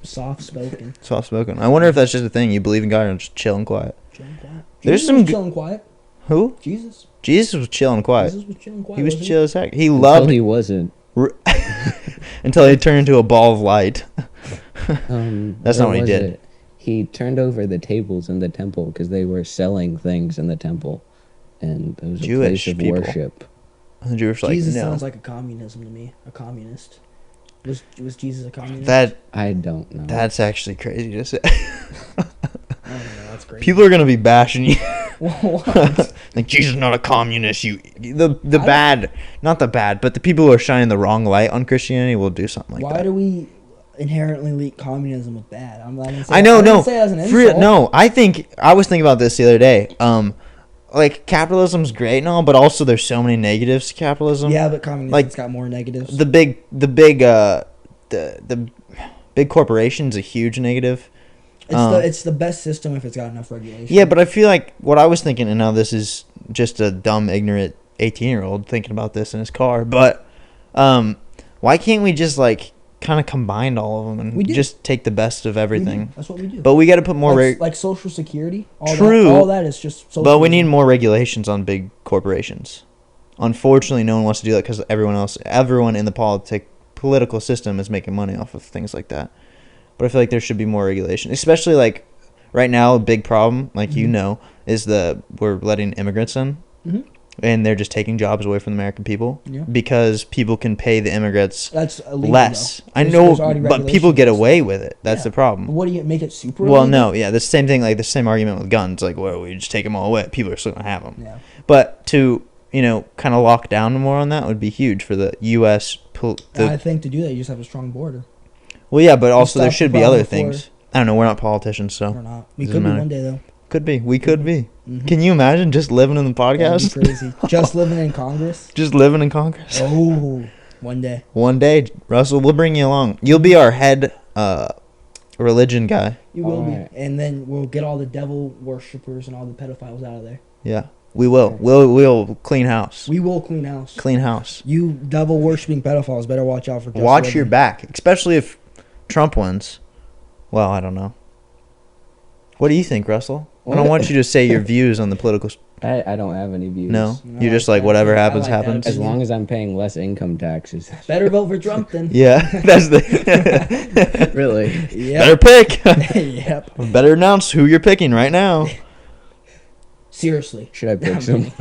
Soft spoken. Soft spoken. I wonder if that's just a thing. You believe in God and just chill and quiet. Chill and quiet. There's Jesus some was chill and quiet. Who? Jesus. Jesus was chill and quiet. Jesus was chill and quiet. He was wasn't chill as heck. He Until loved he wasn't. until he turned into a ball of light. That's not what he was did. it? He turned over the tables in the temple because they were selling things in the temple, and it was Jewish a place of people. worship. And the Jewish were like, Jesus no. sounds like a communism to me. A communist. Was Jesus a communist? I don't know. That's actually crazy to say. I don't know. That's crazy. People are gonna be bashing you. What? Like, Jesus is not a communist. The bad, not the bad, but the people who are shining the wrong light on Christianity will do something like that. Why do we inherently link communism with bad? I didn't say I know, I didn't no. say it as an insult. No, I was thinking about this the other day. Like, capitalism's great and all, but also there's so many negatives to capitalism. Yeah, but communism's Like, got more negatives. The big corporation's a huge negative. It's the best system if it's got enough regulation. Yeah, but I feel like what I was thinking, and now this is just a dumb, ignorant 18-year-old thinking about this in his car, but why can't we just, like, kind of combine all of them and just take the best of everything? That's what we do. But we got to put more... like Social Security. True. All that is just social. But we need more regulations on big corporations. Unfortunately, no one wants to do that because everyone in the political system is making money off of things like that. But I feel like there should be more regulation, especially like right now. A big problem, like is we're letting immigrants in, and they're just taking jobs away from the American people because people can pay the immigrants less. I know, but people get away with it. That's the problem. What do you make it super? Well, illegal? no, the same thing, like the same argument with guns. Like, well, we just take them all away. People are still gonna have them. Yeah. But to kind of lock down more on that would be huge for the U.S. I think to do that, you just have a strong border. Well, yeah, but also there should be other things. I don't know. We're not politicians, so we're not. We could be one day, though. Could be. We could be. Mm-hmm. Can you imagine just living in the podcast? That'd be crazy. Just living in Congress. Just living in Congress. Oh, one day. One day, Russell, we'll bring you along. You'll be our head religion guy. You will be, and then we'll get all the devil worshippers and all the pedophiles out of there. Yeah. We will. We'll clean house. We will clean house. Clean house. You devil worshipping pedophiles better watch out for. Watch your back, especially if Trump wins. Well, I don't know. What do you think, Russell? I don't want you to say your views on the political. I don't have any views. No, you're just like whatever happens, happens. As long as I'm paying less income taxes. Better vote for Trump then. Yeah, that's the. Really. Yep. Better pick. Yep. Better announce who you're picking right now. Seriously. Should I pick some?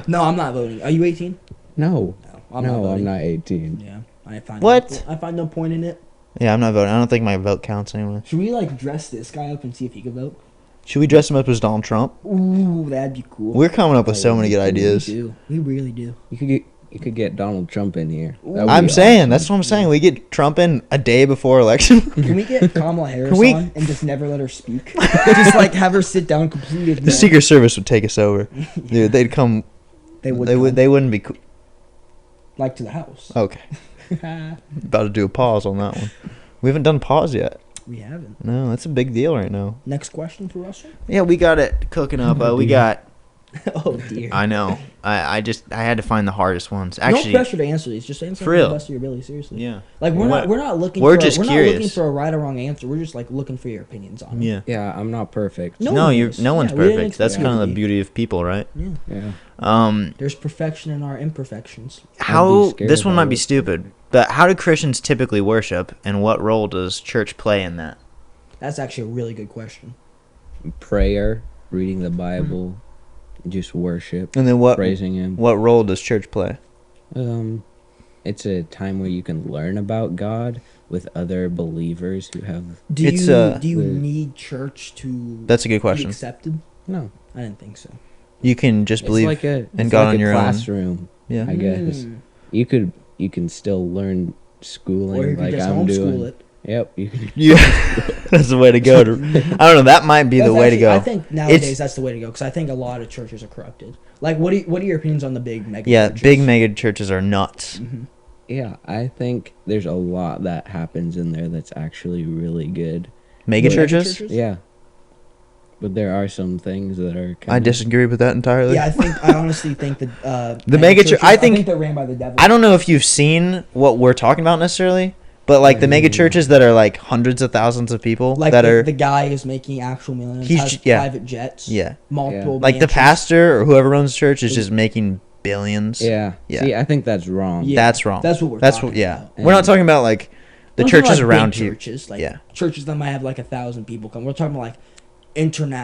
No, I'm not voting. Are you 18? No. I'm not 18. Yeah, I find no point in it. Yeah, I'm not voting. I don't think my vote counts anyway. Should we dress this guy up and see if he can vote? Should we dress him up as Donald Trump? Ooh, that'd be cool. We're coming up with so many good ideas. We really do. You could get Donald Trump in here. I'm saying that's what I'm saying. We get Trump in a day before election. Can we get Kamala Harris on and just never let her speak? Just have her sit down completely. The Secret Service would take us over. Dude, they'd come. They wouldn't be. To the house. Okay. About to do a pause on that one. We haven't done pause yet. We haven't. No, that's a big deal right now. Next question for Russell? Yeah, we got it cooking up. We got Oh dear. I know. I had to find the hardest ones. Actually, no pressure to answer these. Just answer for them to real. the best of your ability. Seriously. Yeah. Like we're not looking. We're for just we're curious. not looking for a right or wrong answer. We're just like looking for your opinions on it. Yeah. Yeah, I'm not perfect. No, No, one you. is. No one's Yeah, we didn't perfect. That's expect kind you of to the be. beauty of people, right? Yeah. There's perfection in our imperfections. How scared this one about might be it. stupid, but how do Christians typically worship, and what role does church play in that? That's actually a really good question. Prayer, reading the Bible, just worship, And then praising Him. what role does church play? It's a time where you can learn about God with other believers who have. Do It's, you the- need church to That's a good be question. accepted? No, I didn't think so. You can just it's believe like a in it's God like on a your own. classroom. Yeah. I guess you can still learn schooling Or you could like just I'm homeschool doing. it. Yep, you can. Yeah, that's the way to go. I don't know. That might be the That's way to actually- go. I think nowadays that's the way to go because I think a lot of churches are corrupted. Like, what are your opinions on the big mega? Yeah, churches? big mega churches are nuts. Mhm. Yeah, I think there's a lot that happens in there that's actually really good. Mega What, churches? Yeah, but there are some things that are. I disagree with that entirely. Yeah, I honestly think that The mega church- churches, I think- they're ran by the devil. I don't know if you've seen what we're talking about necessarily, but like the mega churches that are like hundreds of thousands of people Like that the, are the guy is making actual millions. He's Has j- yeah. private jets. yeah, Multiple. like the mansions. pastor or whoever owns the church is just making billions. Yeah. Yeah. See, I think that's wrong. Yeah, That's wrong. That's what we're. That's talking what. Yeah, about. we're not talking about like the We're talking churches about around big here. churches, like Yeah. churches that might have like 1,000 people come. We're talking about like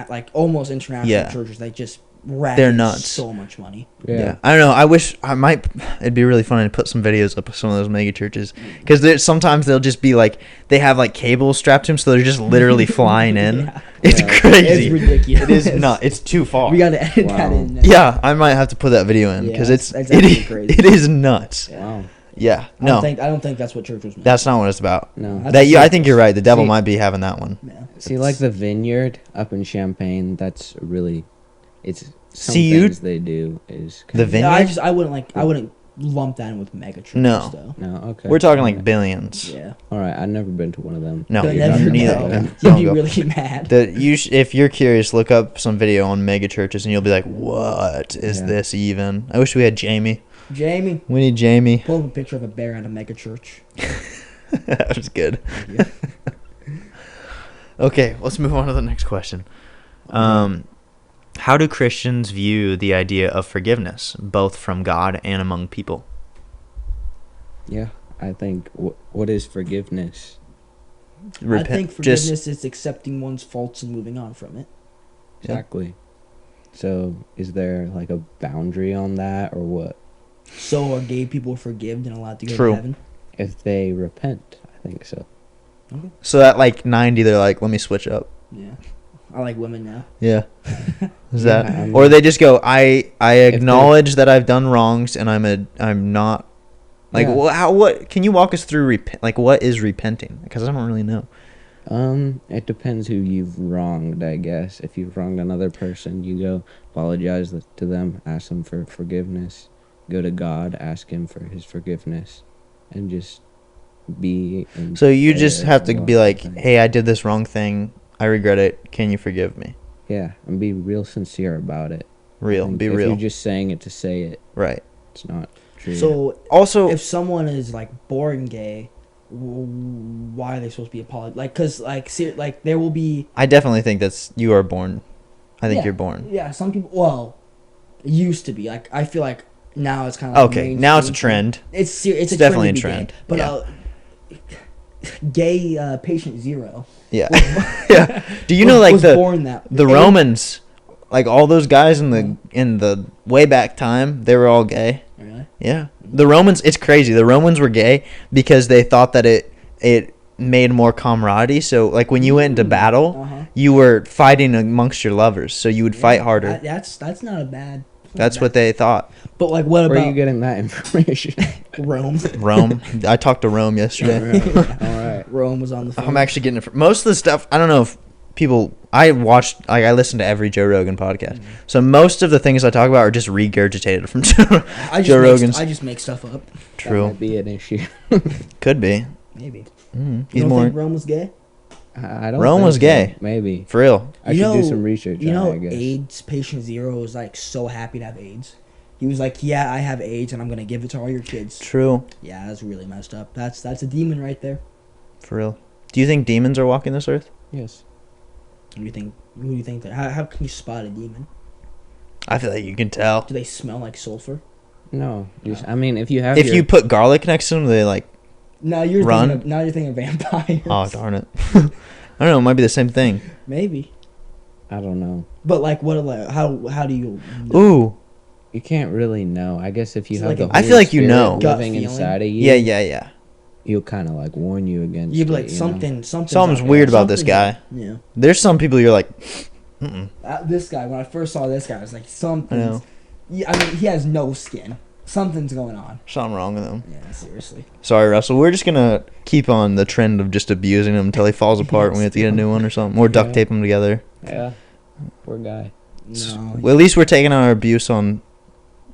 like almost international Yeah. churches that just rack They're in nuts. so much money. Yeah. I don't know. I wish I might. It'd be really fun to put some videos up of some of those mega churches because sometimes they'll just be like they have like cables strapped to them, so they're just literally flying in. Yeah. It's Yeah. crazy. It's ridiculous. It is not. It's too far. We got to edit that Wow. in. now. Yeah, I might have to put that video in Yeah, because that's it actually crazy. it is nuts. Wow. Yeah. I No, don't think that's what church was meant. that's not what it's about. No. That's That what I think you're right. The devil See- might be having that one. Yeah. See, like the vineyard up in Champaign, that's really, it's some See, you- things they do is The kind Yeah, vineyard. I wouldn't lump that in with mega churches No. though. No, okay. We're talking like Alright. billions. Yeah. All right, I've never been to one of them. No, You'll you're never not. Neither. know. No, You'd don't be go. really mad. If you're curious, look up some video on mega churches and you'll be like, "What is Yeah. this even?" I wish we had Jamie. Jamie, We need Jamie. pull up a picture of a bear at a mega church. That was good. Yeah. Okay, let's move on to the next question. How do Christians view the idea of forgiveness, both from God and among people? Yeah, I think, what is forgiveness? I think forgiveness is accepting one's faults and moving on from it. Yeah. Exactly. So, is there like a boundary on that or what? So are gay people forgiven and allowed to go True. to heaven? If they repent, I think so. So at like 90, they're like, "Let me switch up." Yeah. I like women now. Yeah. Is Yeah, that? I mean- Or they just go, I they- acknowledge that I've done wrongs and I'm not. Like, Yeah. what can you walk us through? Like, what is repenting? Because I don't really know. It depends who you've wronged, I guess. If you've wronged another person, you go apologize to them, ask them for forgiveness, go to God, ask Him for His forgiveness, and just be. in So you just prayer have to and be walk like, with Him. "Hey, I did this wrong thing. I regret it. Can you forgive me?" Yeah, and be real sincere about it. Real, And be if real. you're just saying it to say it, Right. it's not true. So Also, if someone is like born gay, why are they supposed to be apologized? Like, cause like there will be. I definitely think you are born. I think Yeah. you're born. Yeah, some people. Well, it used to be like I feel like now it's kind of like Okay, now it's a mainstream. trend. It's It's a definitely trend to a be trend, gay. But yeah. gay patient zero. Yeah. Yeah. Do you know like was born that the and- Romans, like all those guys in the way back time, they were all gay. Really? Yeah. The Romans, it's crazy. The Romans were gay because they thought that it made more camaraderie. So like when you went into battle, Uh-huh. you were fighting amongst your lovers, so you would fight harder. That's not a bad. That's what they thought. But like, what Where are about you getting that information? Rome? Rome. I talked to Rome yesterday. All right. Rome was on the phone. I'm actually getting it from most of the stuff. I don't know if people. I listen to every Joe Rogan podcast, so most of the things I talk about are just regurgitated from Joe Rogan's. I just make stuff up. That True, might be an issue. could be. Maybe. He's You don't more. think Rome was gay? I don't Rome think was so. gay. Maybe. For real. I should do some research You on know, it, I guess. AIDS patient 0 was like so happy to have AIDS. He was like, "Yeah, I have AIDS, and I'm gonna give it to all your kids." True. Yeah, that's really messed up. That's a demon right there. For real. Do you think demons are walking this earth? Yes. What do you think? Who do you think that? How can you spot a demon? I feel like you can tell. Do they smell like sulfur? No. I mean, if you have If you put garlic next to them, they like No, you're run. thinking of vampires. Oh, darn it. I don't know. It might be the same thing. Maybe. I don't know. But like, how do you? Know? Ooh. You can't really know. I guess if you It's have like the a- Holy I feel like you Spirit know. Gut living feeling. inside of you, Yeah. he'll kind of like warn you against You'd be it, like, you know? something's Something's weird about this guy. Yeah. There's some people you're like, mm-mm. This guy, when I first saw this guy, I was like, something's. I know. Yeah, I mean, he has no skin. Something's going on. Something wrong with him. Yeah, seriously. Sorry, Russell. We're just going to keep on the trend of just abusing him until he falls apart and we have to get a new one or something. Or duct Yeah. tape him together. Yeah. Poor guy. No. Well, at least we're taking our abuse on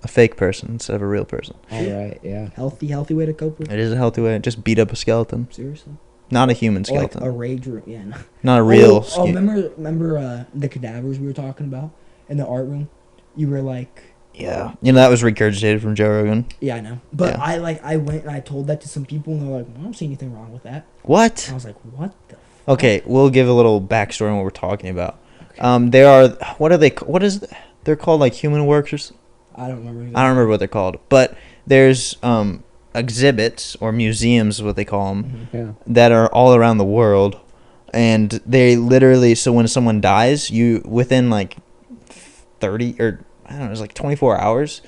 a fake person instead of a real person. All right. Yeah. Healthy way to cope with it. It is a healthy way. Just beat up a skeleton. Seriously. Not a human Or like skeleton. a rage room. Yeah. No. Not a real remember the cadavers we were talking about in the art room? You were like, Yeah. You know, that was regurgitated from Joe Rogan. yeah, I know. But Yeah. I went and I told that to some people and they're like, I don't see anything wrong with that. What? And I was like, what the? Okay, we'll give a little backstory on what we're talking about. There are, they're called like human works. I don't remember. I don't remember what they're called, but there's exhibits or museums, is what they call them, Yeah. that are all around the world, and they literally, so when someone dies, you within like 30 or I don't know, it's like 24 hours,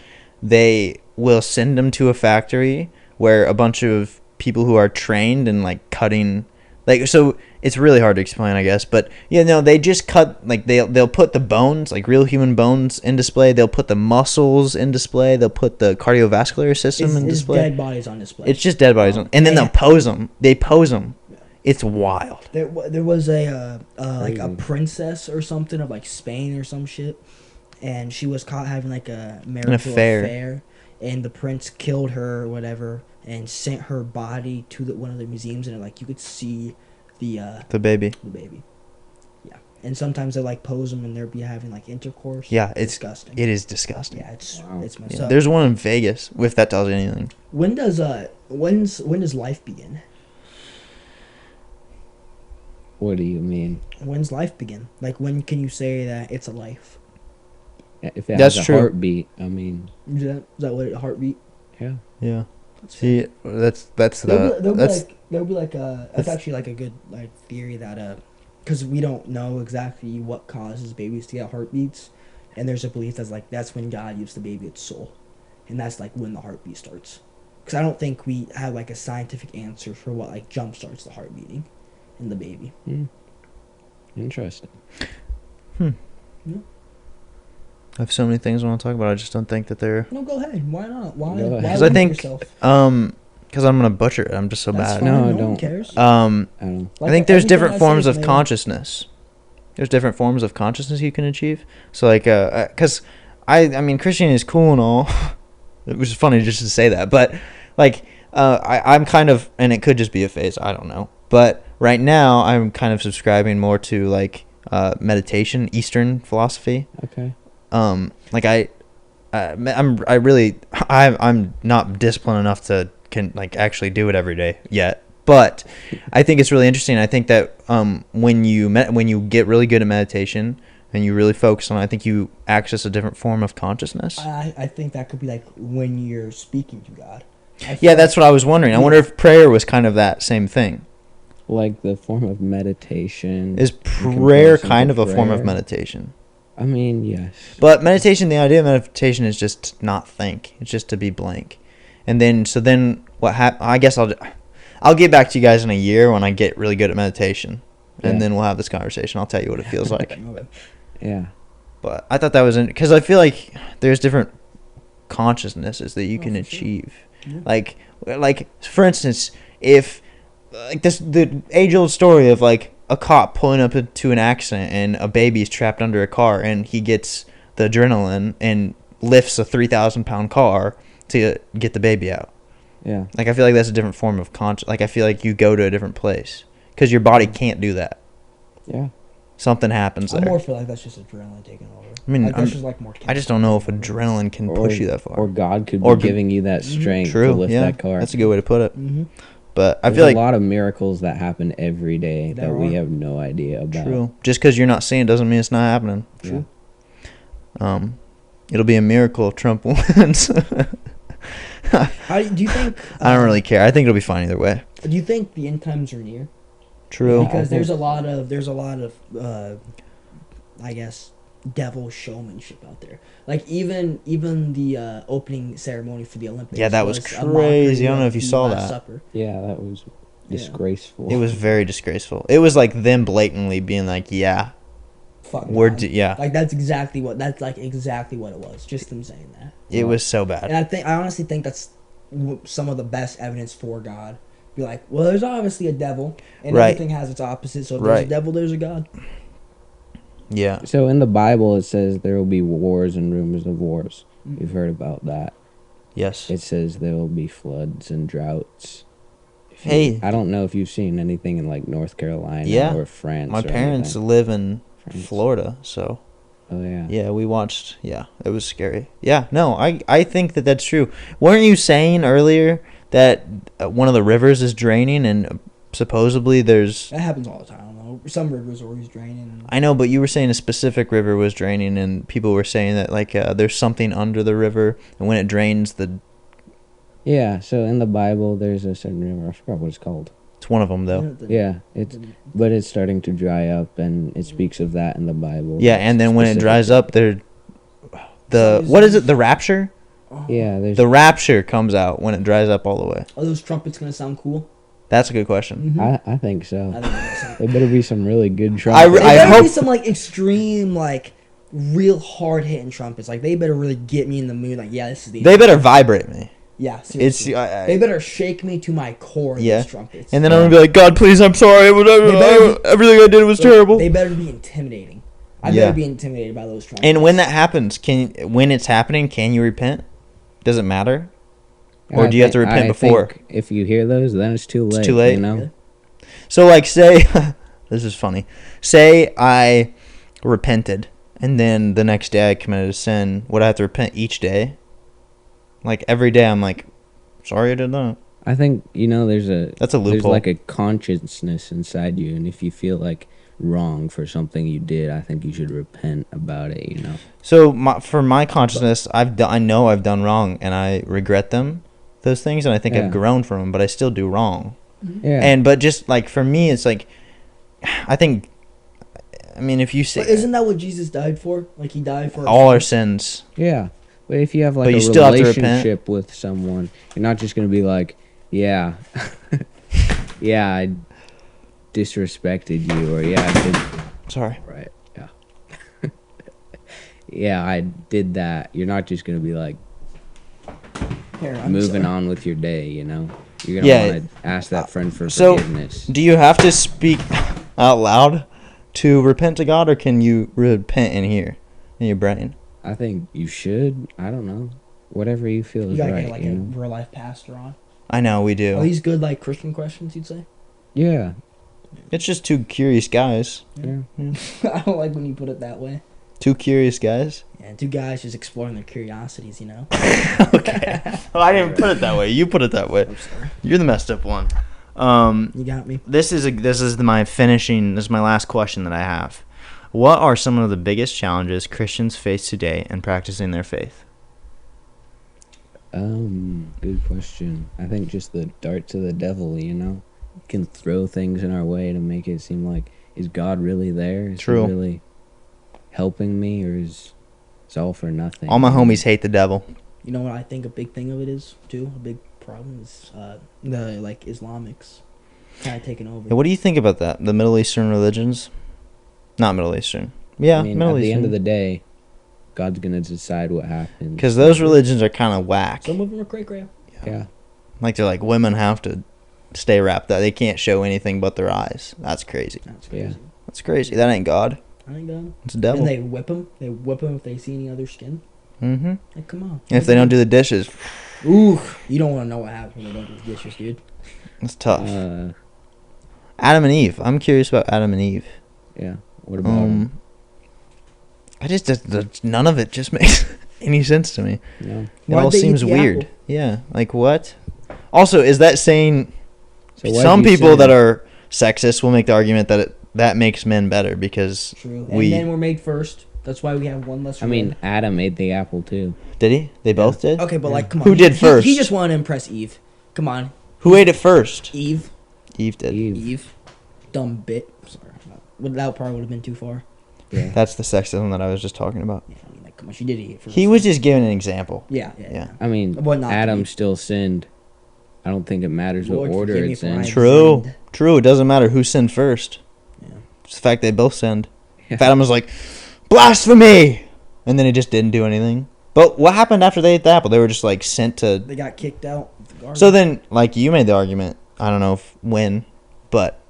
they will send them to a factory where a bunch of people who are trained in like cutting, like, so it's really hard to explain, I guess, but yeah, no, they just cut, like they'll put the bones, like real human bones, in display. They'll put the muscles in display. They'll put the cardiovascular system in It's display. dead bodies on display. It's just dead bodies, and then Yeah. they'll pose them. They pose them. It's wild. There was a like a Crazy. princess or something of like Spain or some shit, and she was caught having like a marital affair. and the prince killed her or whatever, and sent her body to one of the museums, and like you could see The baby. the baby. Yeah, and sometimes they like pose them and they'll be having like intercourse. Yeah, it's disgusting. It is disgusting. Yeah, it's Wow. it's messed Yeah, up. there's one in Vegas. If that tells you anything. When does when does life begin? What do you mean? When's life begin? Like when can you say that it's a life? If it That's has a true. heartbeat, I mean, Is that what a heartbeat? yeah. Yeah. That's See, that's There'll be like that's that's- actually like a good like theory that because we don't know exactly what causes babies to get heartbeats, and there's a belief that's when God gives the baby its soul, and that's like when the heartbeat starts. Because I don't think we have like a scientific answer for what like jump starts the heart beating in the baby. Interesting. I have so many things I want to talk about. I just don't think that they're No, go ahead. Why not? Why? Go ahead. Why 'Cause I limit think yourself? because I'm gonna butcher it. I'm just so That's bad. fine. No, No, one don't. cares. I don't. I Like, think there's everything different I say forms is of made- consciousness. There's different forms of consciousness you can achieve. So like, because I mean, Christianity is cool and all. It was funny just to say that, but like, I'm kind of, and it could just be a phase. I don't know. But right now, I'm kind of subscribing more to like meditation, Eastern philosophy. Okay. I'm not disciplined enough to like actually do it every day yet, but I think it's really interesting. I think that when you get really good at meditation and you really focus on it, I think you access a different form of consciousness. I think that could be like when you're speaking to God. Yeah, that's what I was wondering. I wonder if prayer was kind of that same thing. Like the form of meditation. Is in prayer comparison kind to of a form of prayer? meditation? I mean, yes. But meditation, the idea of meditation is just to not think. It's just to be blank. And then what happens? I guess I'll get back to you guys in a year when I get really good at meditation, and Yeah. then we'll have this conversation. I'll tell you what it feels like. Yeah. But I thought that was because I feel like there's different consciousnesses that you can for sure. achieve. Yeah. Like for instance, if like the age-old story of like a cop pulling up into an accident and a baby's trapped under a car and he gets the adrenaline and lifts a 3,000-pound car to get the baby out. Yeah. Like I feel like that's a different form of like I feel like you go to a different place because your body can't do that. Yeah. Something happens there. I more feel like that's just adrenaline taking over. I mean, like, that's just like more I just don't know if adrenaline can push you that far. Or God could be giving you that strength to lift that car. That's a good way to put it. Mm-hmm. But I There's feel like a lot of miracles that happen every day that we have no idea about. True. Just because you're not seeing it doesn't mean it's not happening. True. It'll be a miracle if Trump wins. How do you think? I don't really care. I think it'll be fine either way. Do you think the end times are near? True. Because there's a lot of I guess devil showmanship out there. Like even the opening ceremony for the Olympics. Yeah, that was crazy. I don't know if you saw that. Supper. Yeah, that was disgraceful. It was very disgraceful. It was like them blatantly being like, "Yeah, fuck, yeah." Like that's exactly what it was. Just them saying that. It was so bad. And I honestly think that's some of the best evidence for God. Be like, well, there's obviously a devil, and everything has its opposite. So if there's a devil, there's a God. Yeah. So in the Bible, it says there will be wars and rumors of wars. Mm-hmm. We've heard about that. Yes. It says there will be floods and droughts. I don't know if you've seen anything in like North Carolina or France. My parents live in Florida, so. Oh yeah. Yeah, we watched. Yeah, it was scary. Yeah, no, I think that's true. Weren't you saying earlier that one of the rivers is draining and supposedly there's... That happens all the time. Some rivers are always draining. I know, but you were saying a specific river was draining, and people were saying that like there's something under the river, and when it drains, Yeah, so in the Bible, there's a certain river. I forgot what it's called. It's one of them, though. Yeah, but it's starting to dry up, and it speaks of that in the Bible. Yeah, and then when it dries up, what is it? The rapture? Yeah, the rapture comes out when it dries up all the way. Are those trumpets gonna sound cool? That's a good question. Mm-hmm. I think so. They better be some really good trumpets. I hope be some like extreme, like real hard hitting trumpets. Like they better really get me in the mood. Like this is the. They better vibrate me. Yeah, seriously. They better shake me to my core. Yeah. These trumpets. And then I'm gonna be like, God, please, I'm sorry. Everything I did was terrible. They better be intimidating. I better be intimidated by those trumpets. And when that happens, when it's happening, can you repent? Does it matter? Or do you have to repent before? If you hear those, then it's too late. It's too late. You know? So, like, say, this is funny. Say I repented, and then the next day I committed a sin. Would I have to repent each day? Like, every day I'm like, sorry I did that. I think, that's a loophole. There's like a consciousness inside you, and if you feel like wrong for something you did, I think you should repent about it, So, for my consciousness, I know I've done wrong, and I regret those things, and I think I've grown from them, but I still do wrong. Yeah. But just like for me, it's like I mean, if you say, but isn't that what Jesus died for? Like he died for all our sins. Yeah, but if you have like a relationship with someone, you're not just gonna be like, yeah, yeah, I disrespected you, or yeah, I did. Sorry. Right. Yeah. Yeah, I did that. You're not just gonna be like. Moving on with your day, You're gonna want to ask that friend for forgiveness. Do you have to speak out loud to repent to God, or can you repent in here, in your brain? I think you should. I don't know. Whatever you feel is right. You gotta get a real life pastor on. I know, we do. Are these good like Christian questions, you'd say? Yeah. It's just two curious guys. Yeah. I don't like when you put it that way. Two curious guys? Yeah, two guys just exploring their curiosities, Okay. Well, I didn't put it that way. You put it that way. I'm sorry. You're the messed up one. You got me. This is my last question that I have. What are some of the biggest challenges Christians face today in practicing their faith? Good question. I think just the darts of the devil, can throw things in our way to make it seem like, is God really there? Is True. He really helping me, or is it's all for nothing? All my homies hate the devil. You know what I think a big thing of it is, too? A big problem is the, Islamics kind of taking over. Yeah, what do you think about that? The Middle Eastern religions? Not Middle Eastern. Yeah, Middle Eastern. At the end of the day, God's going to decide what happens. Because those religions are kind of whack. Some of them are cray-cray. Yeah. Like, they're like, women have to stay wrapped up. They can't show anything but their eyes. That's crazy. That's crazy. Yeah. That's crazy. That ain't God. I ain't God. It's a devil. And they whip them. They whip them if they see any other skin. Mm-hmm. Like, come on. And if they don't do the dishes. Ooh, you don't want to know what happens when they don't do the dishes, dude. It's tough. Adam and Eve. I'm curious about Adam and Eve. Yeah. What about him? None of it just makes any sense to me. No. It Why'd all they eat seems the weird. apple? Yeah, like what? Also, is that saying So why'd some you people sin? that are sexist will make the argument that that makes men better because True. we And then we're made first. That's why we have one less. I mean, rib. Adam ate the apple too. did he? They both did. Okay, but like, come on. Who did first? He just wanted to impress Eve. Come on, Who ate it first? Eve. Eve did. Eve. Dumb bit. Sorry. That probably would have been too far. Yeah. That's the sexism that I was just talking about. Yeah, I mean, like, come on, she did eat it first. He was just giving an example. Yeah. Yeah. I mean, What not to Adam eat. still sinned. I don't think it matters what Lord, order forgive me it's for in. my- True. sinned. True. It doesn't matter who sinned first. Yeah. It's the fact they both sinned. Yeah. If Adam was like, blasphemy! And then he just didn't do anything. But what happened after they ate the apple? They were just like sent to. They got kicked out of the garden. So then, like you made the argument, I don't know when, but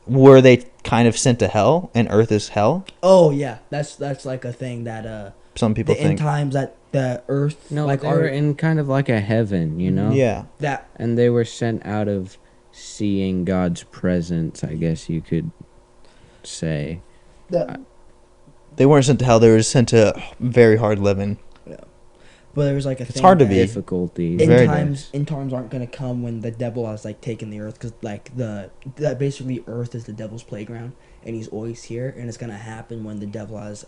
were they kind of sent to hell and earth is hell? Oh yeah, that's like a thing that Some people the end think. times that the earth No, like they were our in kind of like a heaven, you know? Yeah. that And they were sent out of seeing God's presence, I guess you could say. that They weren't sent to hell, they were sent to very hard living. but there was like a It's thing hard to that be. Difficulties. end Very times aren't gonna come when the devil has like taken the earth because like that basically earth is the devil's playground and he's always here and it's gonna happen when the devil has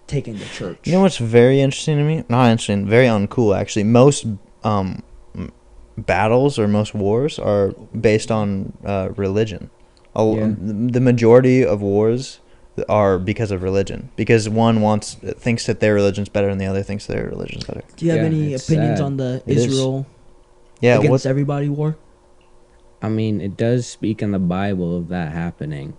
taken the church. You know what's very interesting to me? Not interesting, very uncool actually. Most battles or most wars are based on religion. Yeah. The majority of wars are because of religion. Because one thinks that their religion's better and the other thinks their religion's better. Do you have Yeah, any it's opinions sad. on the It is. Israel Yeah, against what everybody war? I mean, it does speak in the Bible of that happening.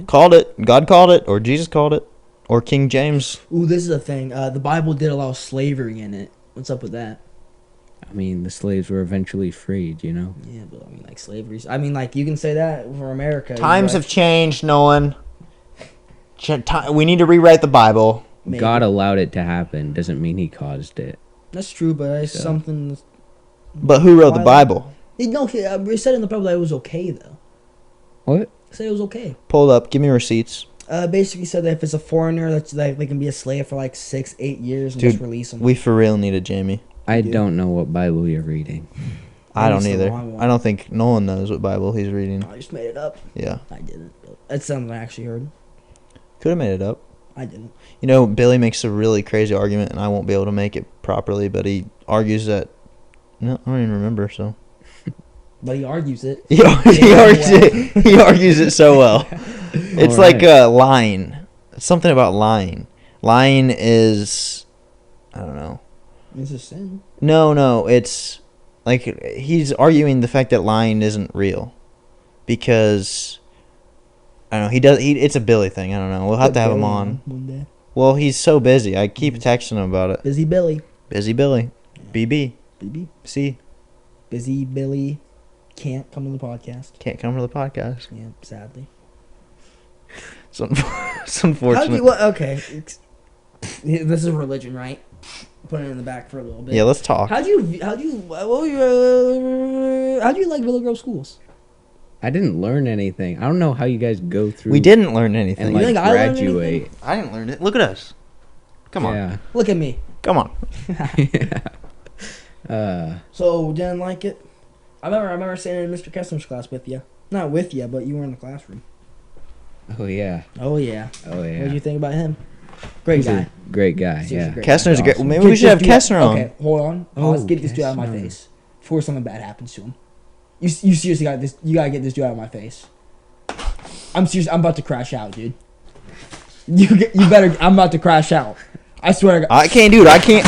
called it? God called it, or Jesus called it, or King James. Ooh, this is a thing. The Bible did allow slavery in it. What's up with that? I mean, the slaves were eventually freed, you know? Yeah, but I mean, like slavery. I mean, like you can say that for America. Times You're have changed, Nolan. We need to rewrite the Bible. Maybe. God allowed it to happen doesn't mean he caused it. That's true, but it's So. something. But who wrote the Bible? No, we said in the Bible that it was okay though. What? It said it was okay. Pull it up. Give me receipts. Basically said that if it's a foreigner, that's like they can be a slave for like 6-8 years and Dude, just release them. We for real need a Jamie. I do. don't know what Bible you're reading. I Maybe don't it's the either. wrong one. I don't think Nolan knows what Bible he's reading. I just made it up. Yeah. I didn't. That's something I actually heard. Could have made it up. I didn't. You know, Billy makes a really crazy argument, and I won't be able to make it properly, but he argues that... No, I don't even remember, so... But he argues it. He argues it so well. It's like lying. Something about lying. Lying is... I don't know. It's a sin. No, it's... Like, he's arguing the fact that lying isn't real. Because... I don't know. It's a Billy thing. I don't know. We'll have to have him on. One day. Well, he's so busy. I keep texting him about it. Busy Billy. Busy Billy. BB. BB. C. Busy Billy can't come to the podcast. Can't come to the podcast. Yeah, sadly. It's unfortunate. How do you? Well, okay. This is religion, right? Put it in the back for a little bit. Yeah, let's talk. How do you like Villa Grove schools? I didn't learn anything. I don't know how you guys go through. We didn't learn anything. And You like think I learned graduate. I didn't learn it. Look at us. Come on. Yeah. Look at me. Come on. So didn't like it. I remember sitting in Mr. Kessler's class with you. Not with you, but you were in the classroom. Oh yeah. Oh yeah. Oh What yeah. did you think about him? Great He's guy. a great guy. Seriously Yeah. great. Kessner's a great. Awesome. Maybe we should have Kessner on. Okay, hold on. Oh, Let's get this dude out of my Kessner. face before something bad happens to him. You seriously got this. You gotta get this dude out of my face. I'm serious. I'm about to crash out, dude. You better. I'm about to crash out. I swear to God. I can't do it. I can't.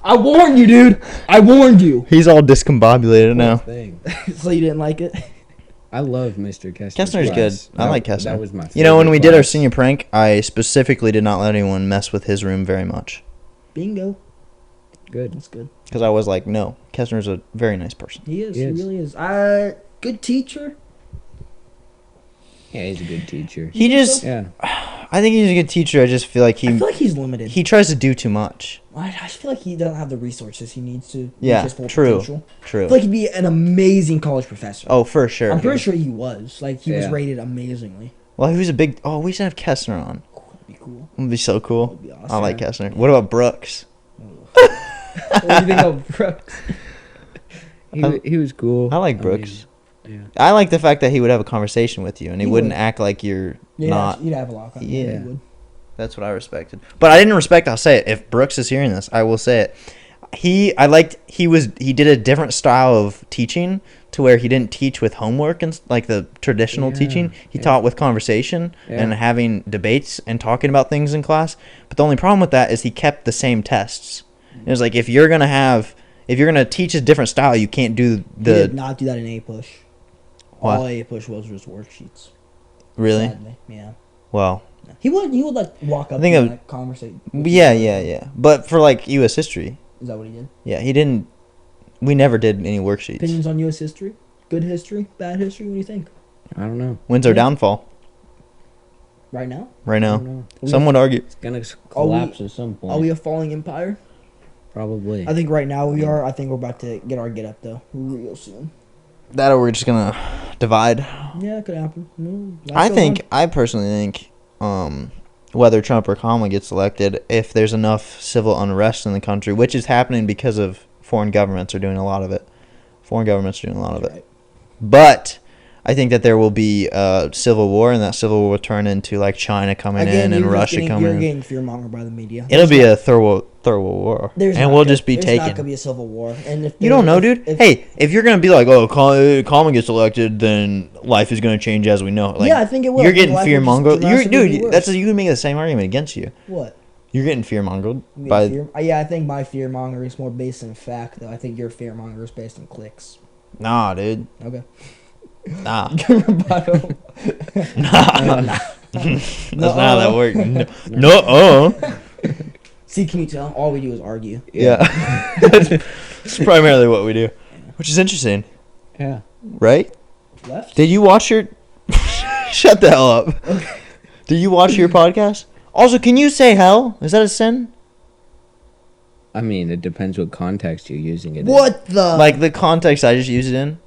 I warned you, dude. I warned you. He's all discombobulated now. Thing. So you didn't like it? I love Mr. Kessner. Kessner's good. I like Kessner. That was my. You know, when favorite we did our class. senior prank, I specifically did not let anyone mess with his room very much. Bingo. Good. That's good. Because I was like, no, Kessner's a very nice person. He is. He He is. really is. Good teacher. Yeah, he's a good teacher. He just... Yeah. I think he's a good teacher. I just feel like I feel like he's limited. he tries to do too much. I feel like he doesn't have the resources he needs to reach Yeah, his full true. potential. True. I feel like he'd be an amazing college professor. Oh, for sure. I'm pretty sure he was. Like, he was rated amazingly. Well, he was a big... Oh, we should have Kessner on. That'd be cool. That'd be so cool. That'd be awesome. I like Kessner. What about Brooks? What do you think of Brooks? He was cool. I like Brooks. Yeah. I like the fact that he would have a conversation with you, and he He wouldn't would. act like you're not... You'd have a lot of Yeah. he would. That's what I respected. But I didn't respect... I'll say it. If Brooks is hearing this, I will say it. He did a different style of teaching to where he didn't teach with homework and like the traditional teaching. He taught with conversation and having debates and talking about things in class. But the only problem with that is he kept the same tests. It was like if you're gonna teach a different style, you can't do He did not do that in A-Push. What? All A-Push was worksheets. Really? Sadly. Yeah. Well, He would like walk up think and of- like conversate. yeah. But for like U.S. history, Is that what he did? yeah, he didn't. We never did any worksheets. Opinions on U.S. history? Good history? Bad history? What do you think? I don't know. When's our downfall? Right now? Right I now, don't know. some would argue. It's gonna collapse at some point. Are we a falling empire? Probably. I think right now we are. I think we're about to get our get up though, real soon. That or we're just gonna divide. Yeah, that could happen. I personally think, whether Trump or Kamala gets elected, if there's enough civil unrest in the country, which is happening because of foreign governments are doing a lot of it. But I think that there will be a civil war, and that civil war will turn into like China coming in and Russia coming You're in. getting fear-mongered by the media. It'll be a third world war, and we'll just be There's taken. not gonna be a civil war, and if You don't know, dude. Hey, if you're gonna be like, oh, Kamala gets elected, then life is gonna change as we know it. Like, yeah, I think it will. You're getting Life will fear just mongrel. drastically be Dude, worse. you can make the same argument against you. What? You're getting fear mongreled You mean by. yeah, I think my fear-mongering is more based in fact, though. I think your fear-monger is based in clicks. Nah, dude. Okay. Nah. Rebuttal. Nah. That's not how that works. No. See, can you tell? All we do is argue. Yeah. That's primarily what we do, which is interesting, Yeah. right? Left? Did you watch your? Shut the hell up. Okay. Did you watch your podcast? Also, can you say hell? Is that a sin? I mean, it depends what context you're using it in. What the? Like the context I just used it in?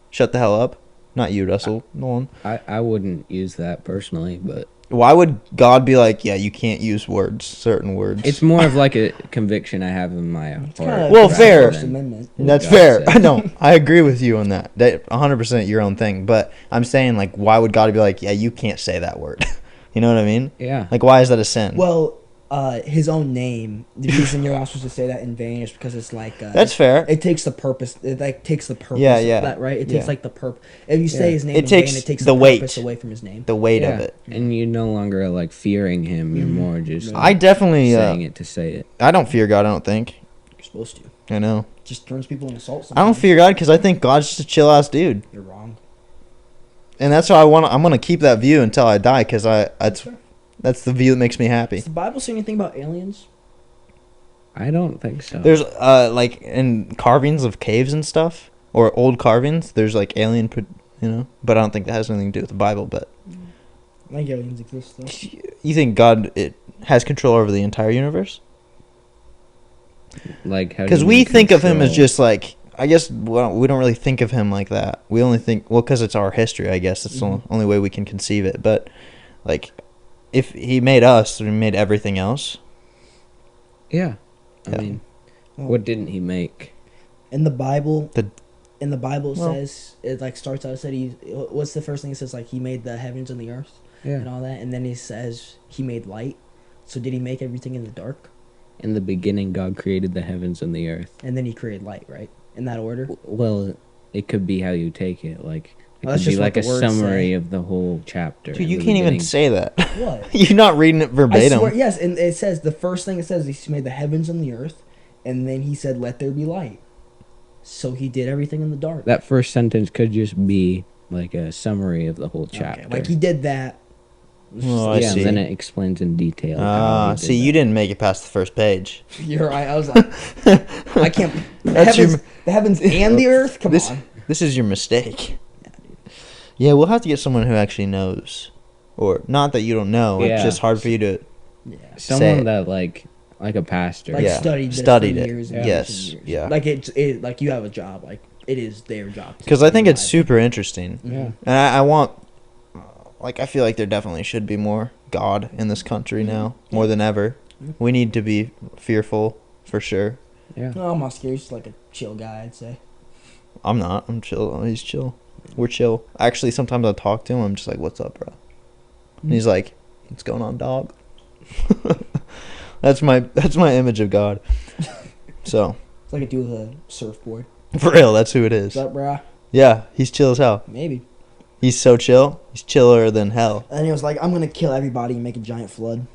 Shut the hell up. Not you, Russell. Nolan. I wouldn't use that personally, but Why would God be like, yeah, you can't use certain words? it's more of like a conviction I have in my heart. Well, fair. First Amendment. That's God fair. said. No, I agree with you on that. That 100% your own thing. But I'm saying, like, why would God be like, yeah, you can't say that word? You know what I mean? Yeah. Like, why is that a sin? Well, his own name. The reason you're not supposed to say that in vain is because it's like That's fair. It takes the purpose. It like takes the purpose. Yeah, of yeah. that, right. It Yeah. takes like the If you say his name, It in takes vain, it takes the the weight. purpose away from his name. The weight yeah. of it. And you're no longer like fearing him. You're more just I definitely, saying it to say it. I don't fear God, I don't think. You're supposed to. I know. Just turns people into salt. I don't fear God because I think God's just a chill ass dude. You're wrong. And that's why I'm going to keep that view until I die because that's the view that makes me happy. Does the Bible say anything about aliens? I don't think so. There's like in carvings of caves and stuff or old carvings, there's like alien, but I don't think that has anything to do with the Bible. But I think aliens exist though. you think God has control over the entire universe? Like how? Because we think of him as just like, I guess we don't really think of him like that. We only think, well, because it's our history. I guess it's the only way we can conceive it. But like, if he made us, he made everything else. Yeah. Yeah. I mean, what didn't he make? In the Bible, The- it says it like starts out. It said what's the first thing it says? Like he made the heavens and the earth and Yeah. all that, and then he says he made light. So did he make everything in the dark? In the beginning, God created the heavens and the earth. And then he created light, right? In that order. Well, it could be how you take it. Like it Well, that's could be just what like a the words summary say. of the whole chapter. Dude, in you the can't even beginning. say that. What? You're not reading it I verbatim. swear, yes, and it says the first thing it says is he made the heavens and the earth, and then he said, "Let there be light." So he did everything in the dark. That first sentence could just be like a summary of the whole chapter. Okay, like he did that. It was just Oh, I like- yeah, see. and then it explains in detail. how he did See, that. you didn't make it past the first page. You're right. I was like, I can't. The That's heavens, the heavens and the earth. Come on. This is your mistake. Yeah, we'll have to get someone who actually knows. Or not that you don't know. Yeah. It's just hard for you to Yeah. Someone it. that like a pastor. Like Yeah. studied it. years and Yes. years and years. Yeah. Like it like you have a job. Like it is their job. Because I think it's super interesting. Yeah. And I want, like, I feel like there definitely should be more God in this country now, more than ever. We need to be fearful, for sure. Yeah. No, I'm not scared. He's like a chill guy, I'd say. I'm not. I'm chill. He's chill. We're chill. Actually, sometimes I'll talk to him. I'm just like, what's up, bro? And he's like, what's going on, dog? That's my image of God. So. It's like a dude with a surfboard. For real, that's who it is. What's up, brah? Yeah, he's chill as hell. Maybe. He's so chill. He's chiller than hell. And he was like, I'm going to kill everybody and make a giant flood.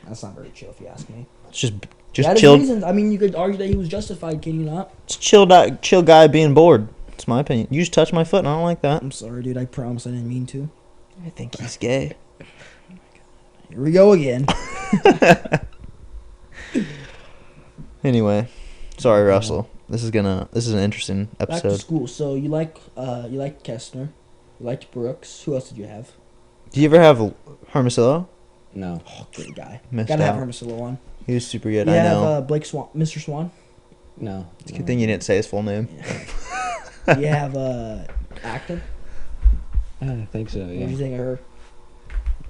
That's not very chill if you ask me. It's just That is chill. reasons. I mean, you could argue that he was justified, can you not? It's chill guy being bored. That's my opinion. You just touched my foot and I don't like that. I'm sorry, dude. I promise I didn't mean to. I think he's gay. Here we go again. Anyway, sorry, Russell. This is an interesting Back to episode. school. So you liked Kestner. You liked Brooks. Who else did you have? Do you ever have Hermosillo? No. Oh, great guy. Missed Gotta have out. Hermosillo on. He was super good. You I have know. Blake Swan, Mr. Swan. No. It's a good thing you didn't say his full name. You have Acton. I think so. What do you Yeah. think of her?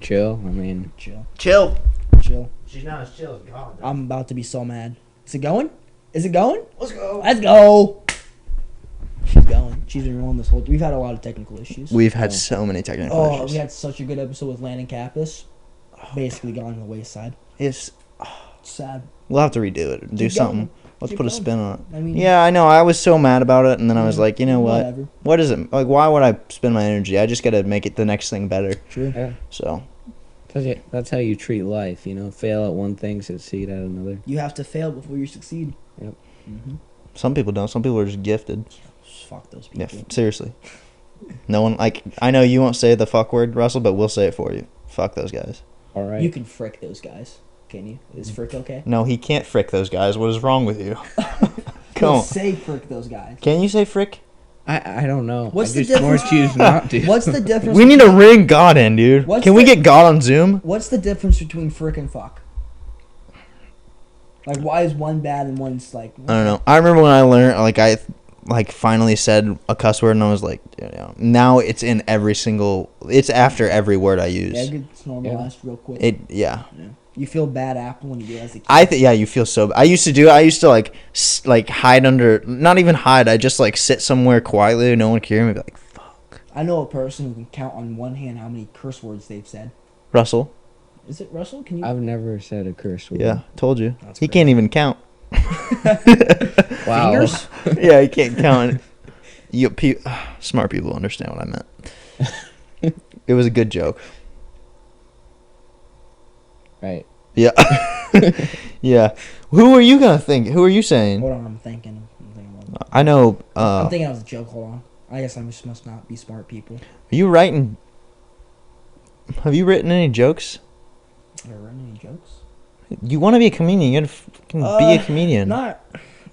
Chill. I mean, Chill. Chill. Chill. She's not as chill as God. I'm about to be so mad. Is it going? Is it going? Let's go. Let's go. She's going. She's been rolling this whole. We've had a lot of technical issues. We've had so many technical Oh, issues. we had such a good episode with Landon Kappas. Basically gone to the wayside. It's, Sad. we'll have to redo it. Do Keep something. going. Let's Keep put a going. spin on it. I mean, Yeah, I know. I was so mad about it, and then I was like, you know what? Whatever. What is it? Like, why would I spend my energy? I just gotta make it the next thing better. True. yeah. So, That's how you treat life. You know, fail at one thing, succeed at another. You have to fail before you succeed. Yep. Mm-hmm. some people don't. Some people are just gifted. Fuck those Yeah, people. seriously. No one, like, I know you won't say the fuck word, Russell, but we'll say it for you. Fuck those guys. All right. You can frick those guys. Can you? Is frick okay? No, he can't frick those guys. What is wrong with you? Come No, on. say frick those guys. Can you say frick? I don't know. What's I the just more difference- choose not to. What's the difference? We need to ring God in, dude. What's Can we the- get God on Zoom? What's the difference between frick and fuck? Like, why is one bad and one's like? I don't know. I remember when I learned, like, I finally said a cuss word, and I was like, you know, now it's in every single. It's after every word I use. Yeah, it gets normalized real quick. Yeah. Yeah. You feel bad after when you do it as a kid. I think, yeah, you feel so. I used to do it. I used to like hide under, not even hide. I just like sit somewhere quietly, no one could hear me. Be like, fuck. I know a person who can count on one hand how many curse words they've said. Russell. Is it Russell? Can you? I've never said a curse word. Yeah, told you. That's He great. can't even count. Wow. Fingers? Yeah, he can't count. Smart people understand what I meant. It was a good joke. Right. Yeah. Yeah. Who are you gonna think? Who are you saying? Hold on, I'm thinking. I know. I'm thinking of a joke. Hold on. I guess I just must not be smart people. Are you writing? Have you written any jokes? Have I written any jokes? You want to be a comedian? You gotta fucking be a comedian. Not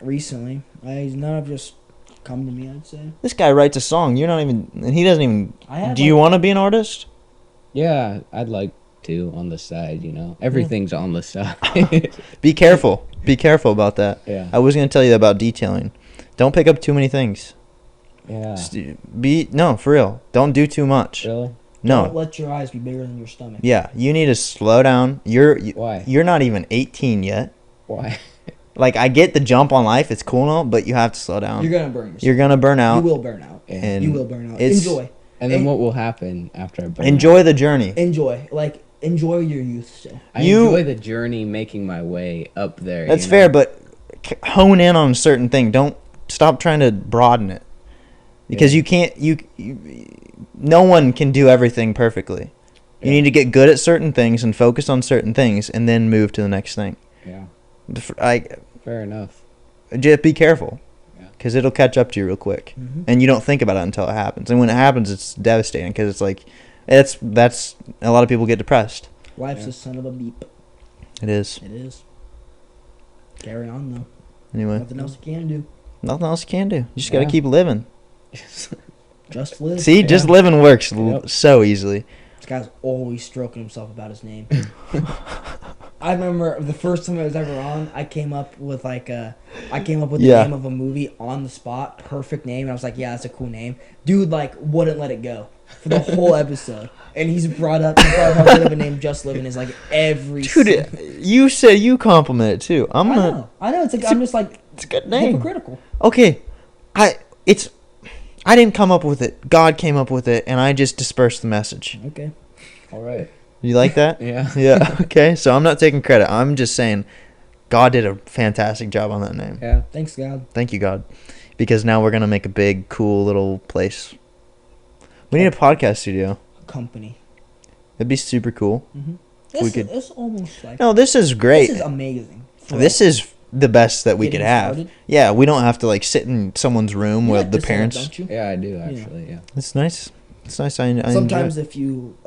recently. None have just come to me. I'd say. This guy writes a song. You're not even. And he doesn't even. I have. Do you want to be an artist? Yeah, I'd like to on the side. You know, everything's on the side. Be careful. Be careful about that. Yeah. I was gonna tell you about detailing. Don't pick up too many things. Yeah. No, for real. Don't do too much. Really? No. Don't let your eyes be bigger than your stomach. Yeah, you need to slow down. Why? You're not even 18 yet. Why? Like, I get the jump on life. It's cool and all, but you have to slow down. You're gonna burn yourself. You're gonna burn out. You will burn out. And You will burn out. it's- Enjoy. And then what will happen after I burn Enjoy the journey. Enjoy. Like, enjoy your youth still. I You- enjoy the journey making my way up there. That's you fair, know? but hone in on a certain thing. Don't stop trying to broaden it. Because Yeah. you can't, no one can do everything perfectly. You Yeah. need to get good at certain things and focus on certain things and then move to the next thing. Yeah. Fair enough. Just be careful. Yeah. Because it'll catch up to you real quick. Mm-hmm. And you don't think about it until it happens. And when it happens, it's devastating because it's like, that's a lot of people get depressed. Life's Yeah. a son of a beep. It is. It is. Carry on though. Anyway, Nothing else you can do. nothing else you can do. You just got to Yeah. keep living. Just live. See, just Yeah. living works Yep. so easily. Just guy's always stroking himself about his name. I remember the first time I was ever on, I came up with the name of a movie on the spot, perfect name, and I was like, yeah, that's a cool name. Dude, like, wouldn't let it go for the whole episode. And he's brought up how good of a name Just Living is, like, every Dude, you said you compliment it, too. I know. It's like, I'm just like, it's a good name. Hypocritical. Okay. I didn't come up with it. God came up with it, and I just dispersed the message. Okay. All right. You like that? Yeah. Yeah. Okay. So I'm not taking credit. I'm just saying God did a fantastic job on that name. Yeah. Thanks, God. Thank you, God. Because now we're going to make a big, cool little place. We need a podcast studio. Company. It'd be super cool. Mm-hmm. It's almost like... No, this is great. This is amazing. This is the best that we could have. Started. Yeah, we don't have to, like, sit in someone's room with the parents. Don't you? Yeah, I do, actually, yeah. It's nice. It's nice. Sometimes if you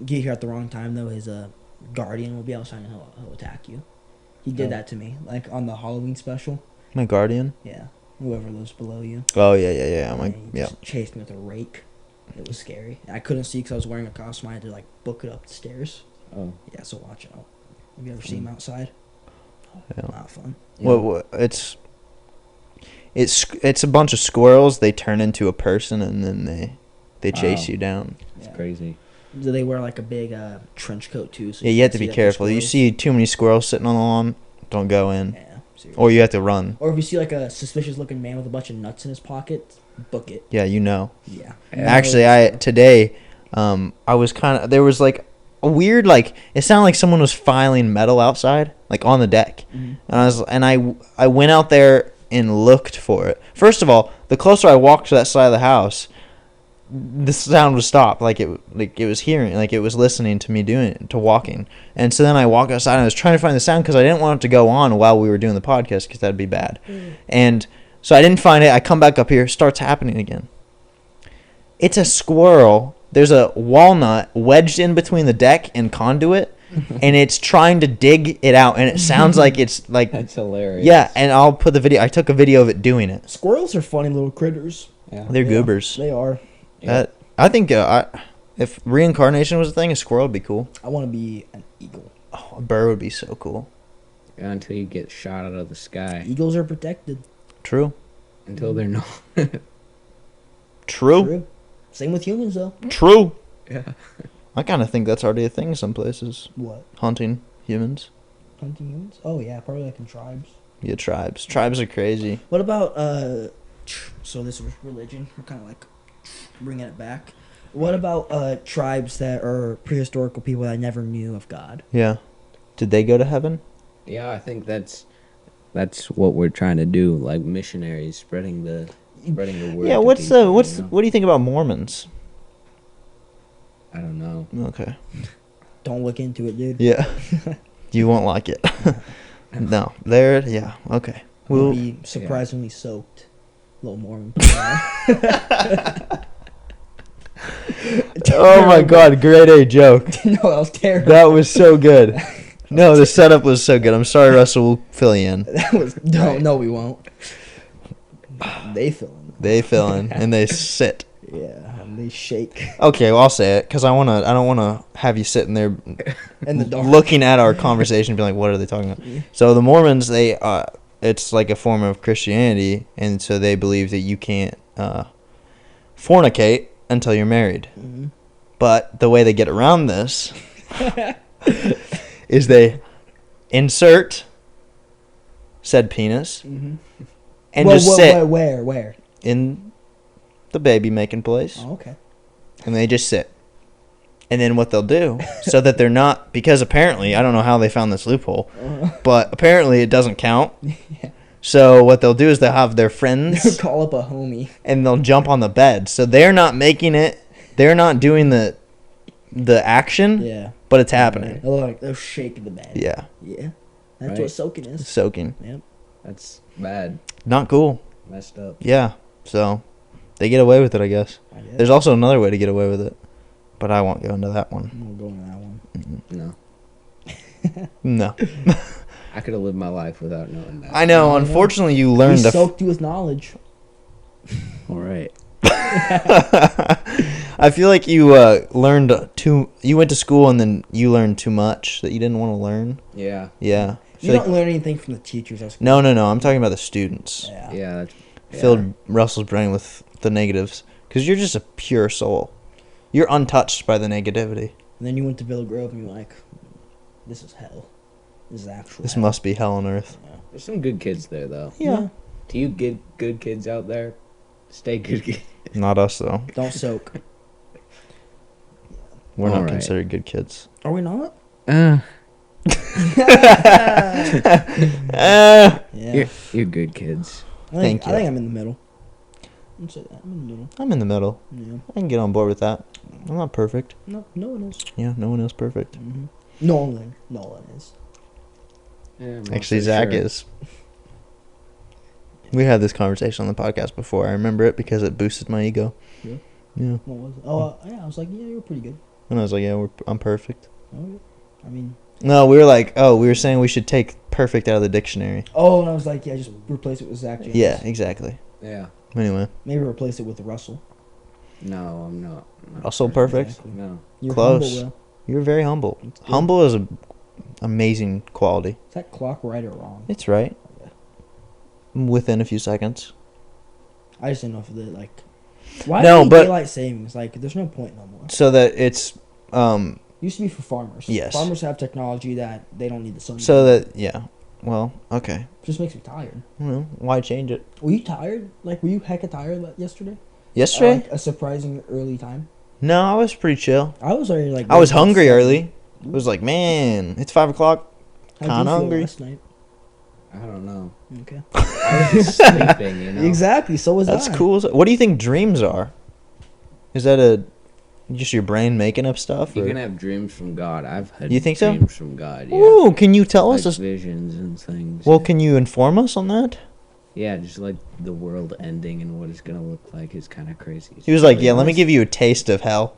get here at the wrong time, though, his guardian will be outside and he'll attack you. He did that to me, like, on the Halloween special. My guardian? Yeah. Whoever lives below you. Oh, yeah. Just chased me with a rake. It was scary. I couldn't see because I was wearing a costume. I had to, like, book it up the stairs. Oh. Yeah, so watch out. Have you ever seen him outside? Yeah. Not fun. Yeah. Well, it's a bunch of squirrels. They turn into a person, and then they chase you down. It's crazy. Do they wear, like, a big trench coat, too? So yeah, you have to be careful. You see too many squirrels sitting on the lawn, don't go in. Yeah. Seriously. Or you have to run. Or if you see, like, a suspicious-looking man with a bunch of nuts in his pocket, book it. Yeah, you know. Yeah. Actually, today, I was there was, like, a weird, like, it sounded like someone was filing metal outside, like, on the deck. Mm-hmm. And I went out there and looked for it. First of all, the closer I walked to that side of the house, the sound would stop, like it was hearing, like it was listening to me walking. And so then I walked outside and I was trying to find the sound because I didn't want it to go on while we were doing the podcast because that'd be bad. And so I didn't find it. I come back up here, starts happening again. It's a squirrel. There's a walnut wedged in between the deck and conduit, and it's trying to dig it out, and it sounds like it's like... That's hilarious. Yeah, and I'll put the video... I took a video of it doing it. Squirrels are funny little critters. Yeah. They're goobers. They are. I think if reincarnation was a thing, a squirrel would be cool. I want to be an eagle. Oh, a bird would be so cool. Yeah, until you get shot out of the sky. Eagles are protected. True. Until they're not. True. Same with humans, though. True. Yeah. I kind of think that's already a thing in some places. What? Hunting humans. Hunting humans? Oh, yeah, probably like in tribes. Yeah, tribes. Tribes are crazy. What about, so this was religion. We're kind of like bringing it back. What about tribes that are prehistorical people that never knew of God? Yeah. Did they go to heaven? Yeah, I think that's what we're trying to do, like missionaries spreading the word. Yeah, what do you think about Mormons? I don't know. Okay. Don't look into it, dude. Yeah. You won't like it. No. Yeah. Okay. We'll be surprisingly soaked. Little Mormon. Oh my God, grade A joke. No, that was terrible. That was so good. No, the setup was so good. I'm sorry, Russell. We'll fill you in. That was no, we won't. They fill in. They fill in and they sit. Yeah, and they shake. Okay, well, I'll say it because I don't wanna have you sitting there in the dark looking at our conversation and be like, what are they talking about? Yeah. So the Mormons, it's like a form of Christianity, and so they believe that you can't fornicate until you're married. Mm-hmm. But the way they get around this is they insert said penis and sit. Where? In the baby making place. Oh, okay. And they just sit. And then what they'll do, so that they're not, because apparently, I don't know how they found this loophole, but apparently it doesn't count. Yeah. So what they'll do is they'll have their friends. They'll call up a homie. And they'll jump on the bed. So they're not making it, they're not doing the action. Yeah. But it's happening. They'll shake the bed. Yeah. Yeah. That's what soaking is. Soaking. Yep. That's bad. Not cool. Messed up. Yeah. So they get away with it, I guess. There's also another way to get away with it. But I won't go into that one. I won't go into that one. Mm-hmm. No. No. I could have lived my life without knowing that. I know. Unfortunately, you learned to soaked you with knowledge. All right. I feel like you learned you went to school and then you learned too much that you didn't want to learn. Yeah. Yeah. You don't learn anything from the teachers. No. I'm talking about the students. Yeah. Filled Russell's brain with the negatives because you're just a pure soul. You're untouched by the negativity. And then you went to Villa Grove and you're like, this is hell. This is actual This hell. must be hell on earth. Yeah. There's some good kids there, though. Yeah. To you good kids out there, stay good kids. Not us, though. Don't soak. We're not Alright. considered good kids. Are we not? Yeah. You're good kids. Thank you. I think I'm in the middle. I'm in the middle. I'm in the middle. Yeah. I can get on board with that. I'm not perfect. No one is. Yeah, no one is perfect. Mm-hmm. Nolan is. Yeah, I'm Actually, not so Zach sure. is. We had this conversation on the podcast before. I remember it because it boosted my ego. Yeah. Yeah. What was it? Oh, yeah. I was like, yeah, you're pretty good. And I was like, yeah, I'm perfect. Oh, I mean. No, we were like, we were saying we should take perfect out of the dictionary. Oh, and I was like, yeah, just replace it with Zach James. Yeah, exactly. Yeah. Anyway, Maybe replace it with Russell. No, I'm not. Russell perfect. Exactly. No. You're Close. humble, Will. You're very humble. That's good. Humble is an amazing quality. Is that clock right or wrong? It's right. Okay. Within a few seconds. I just didn't know if it, like. Why No, do they but- daylight savings? Like, there's no point no more. So that it's Used to be for farmers. Yes. Farmers have technology that they don't need the sun. so that yeah. Well, okay. Just makes me tired. Well, why change it? Were you tired? Like, were you hecka tired yesterday? Yesterday? Like a surprising early time. No, I was pretty chill. I was already like. I was ready to hungry sleep. early. It was like, man, it's 5 o'clock. How'd you Kinda feel hungry. last night? I don't know. Okay. I was just sleeping, you know. Exactly. So was That's I. cool. What do you think dreams are? Is that just your brain making up stuff? You or- can have dreams from God. I've had You think so? dreams from God, yeah. Ooh, can you tell Like us? visions and things. Well, can you inform us on that? Yeah, just like the world ending and what it's gonna look like is kind of crazy. It's He was like, really yeah, let me hard- give you a taste of hell.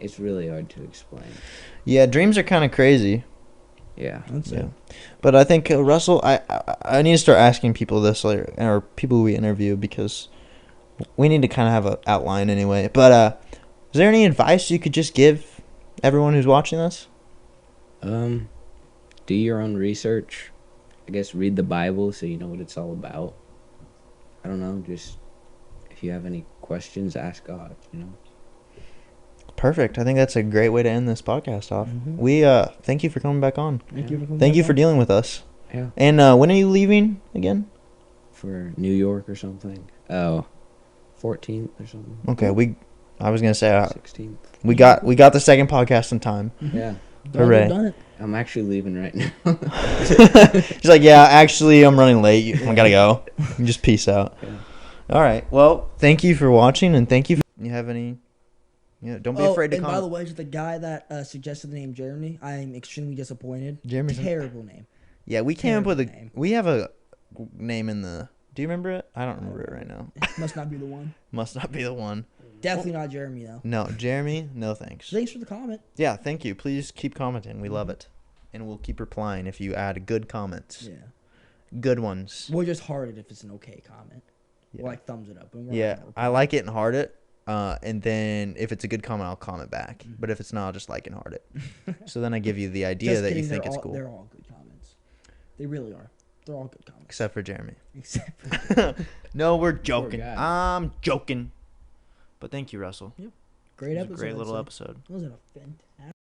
It's really hard to explain. Yeah, dreams are kind of crazy. Yeah. That's Yeah. it. But I think, Russell, I need to start asking people this later, or people we interview, because we need to kind of have an outline anyway. But is there any advice you could just give everyone who's watching this? Do your own research. I guess read the Bible so you know what it's all about. I don't know, just if you have any questions, ask God, you know. Perfect. I think that's a great way to end this podcast off. Mhm. We thank you for coming back on. Thank you for coming Thank you back for on. dealing with us. Yeah. And when are you leaving again? For New York or something. Oh, 14th or something. Okay, I was gonna say 16th. we got the second podcast in time. Yeah. Glad you've Hooray. done it. I'm actually leaving right now. She's like, yeah, actually, I'm running late. I gotta go. Just peace out. Yeah. All right. Well, thank you for watching, and thank you. You have any? Yeah. Don't be afraid to and by the comment. way, to the guy that suggested the name Jeremy, I am extremely disappointed. Jeremy's Terrible name. Yeah, we came up with a. Terrible name. We have a name in the. Do you remember it? I don't remember it right now. Must not be the one. Must not be the one. Definitely not Jeremy though. No, Jeremy. No thanks. Thanks for the comment. Yeah, thank you. Please keep commenting. We love it, and we'll keep replying if you add good comments. Yeah. Good ones. We'll just heart it if it's an okay comment. Yeah. Or like thumbs it up. And we're Yeah, not gonna I like it and heart it. And then if it's a good comment, I'll comment back. But if it's not, I'll just like and heart it. So then I give you the idea Just that kidding, you think they're it's all- cool. They're all good comments. They really are. They're all good comments. Except for Jeremy. Except for No, we're joking. guy. I'm joking. But thank you, Russell. great It was episode. a great I'd little say. episode. Was it a fantastic?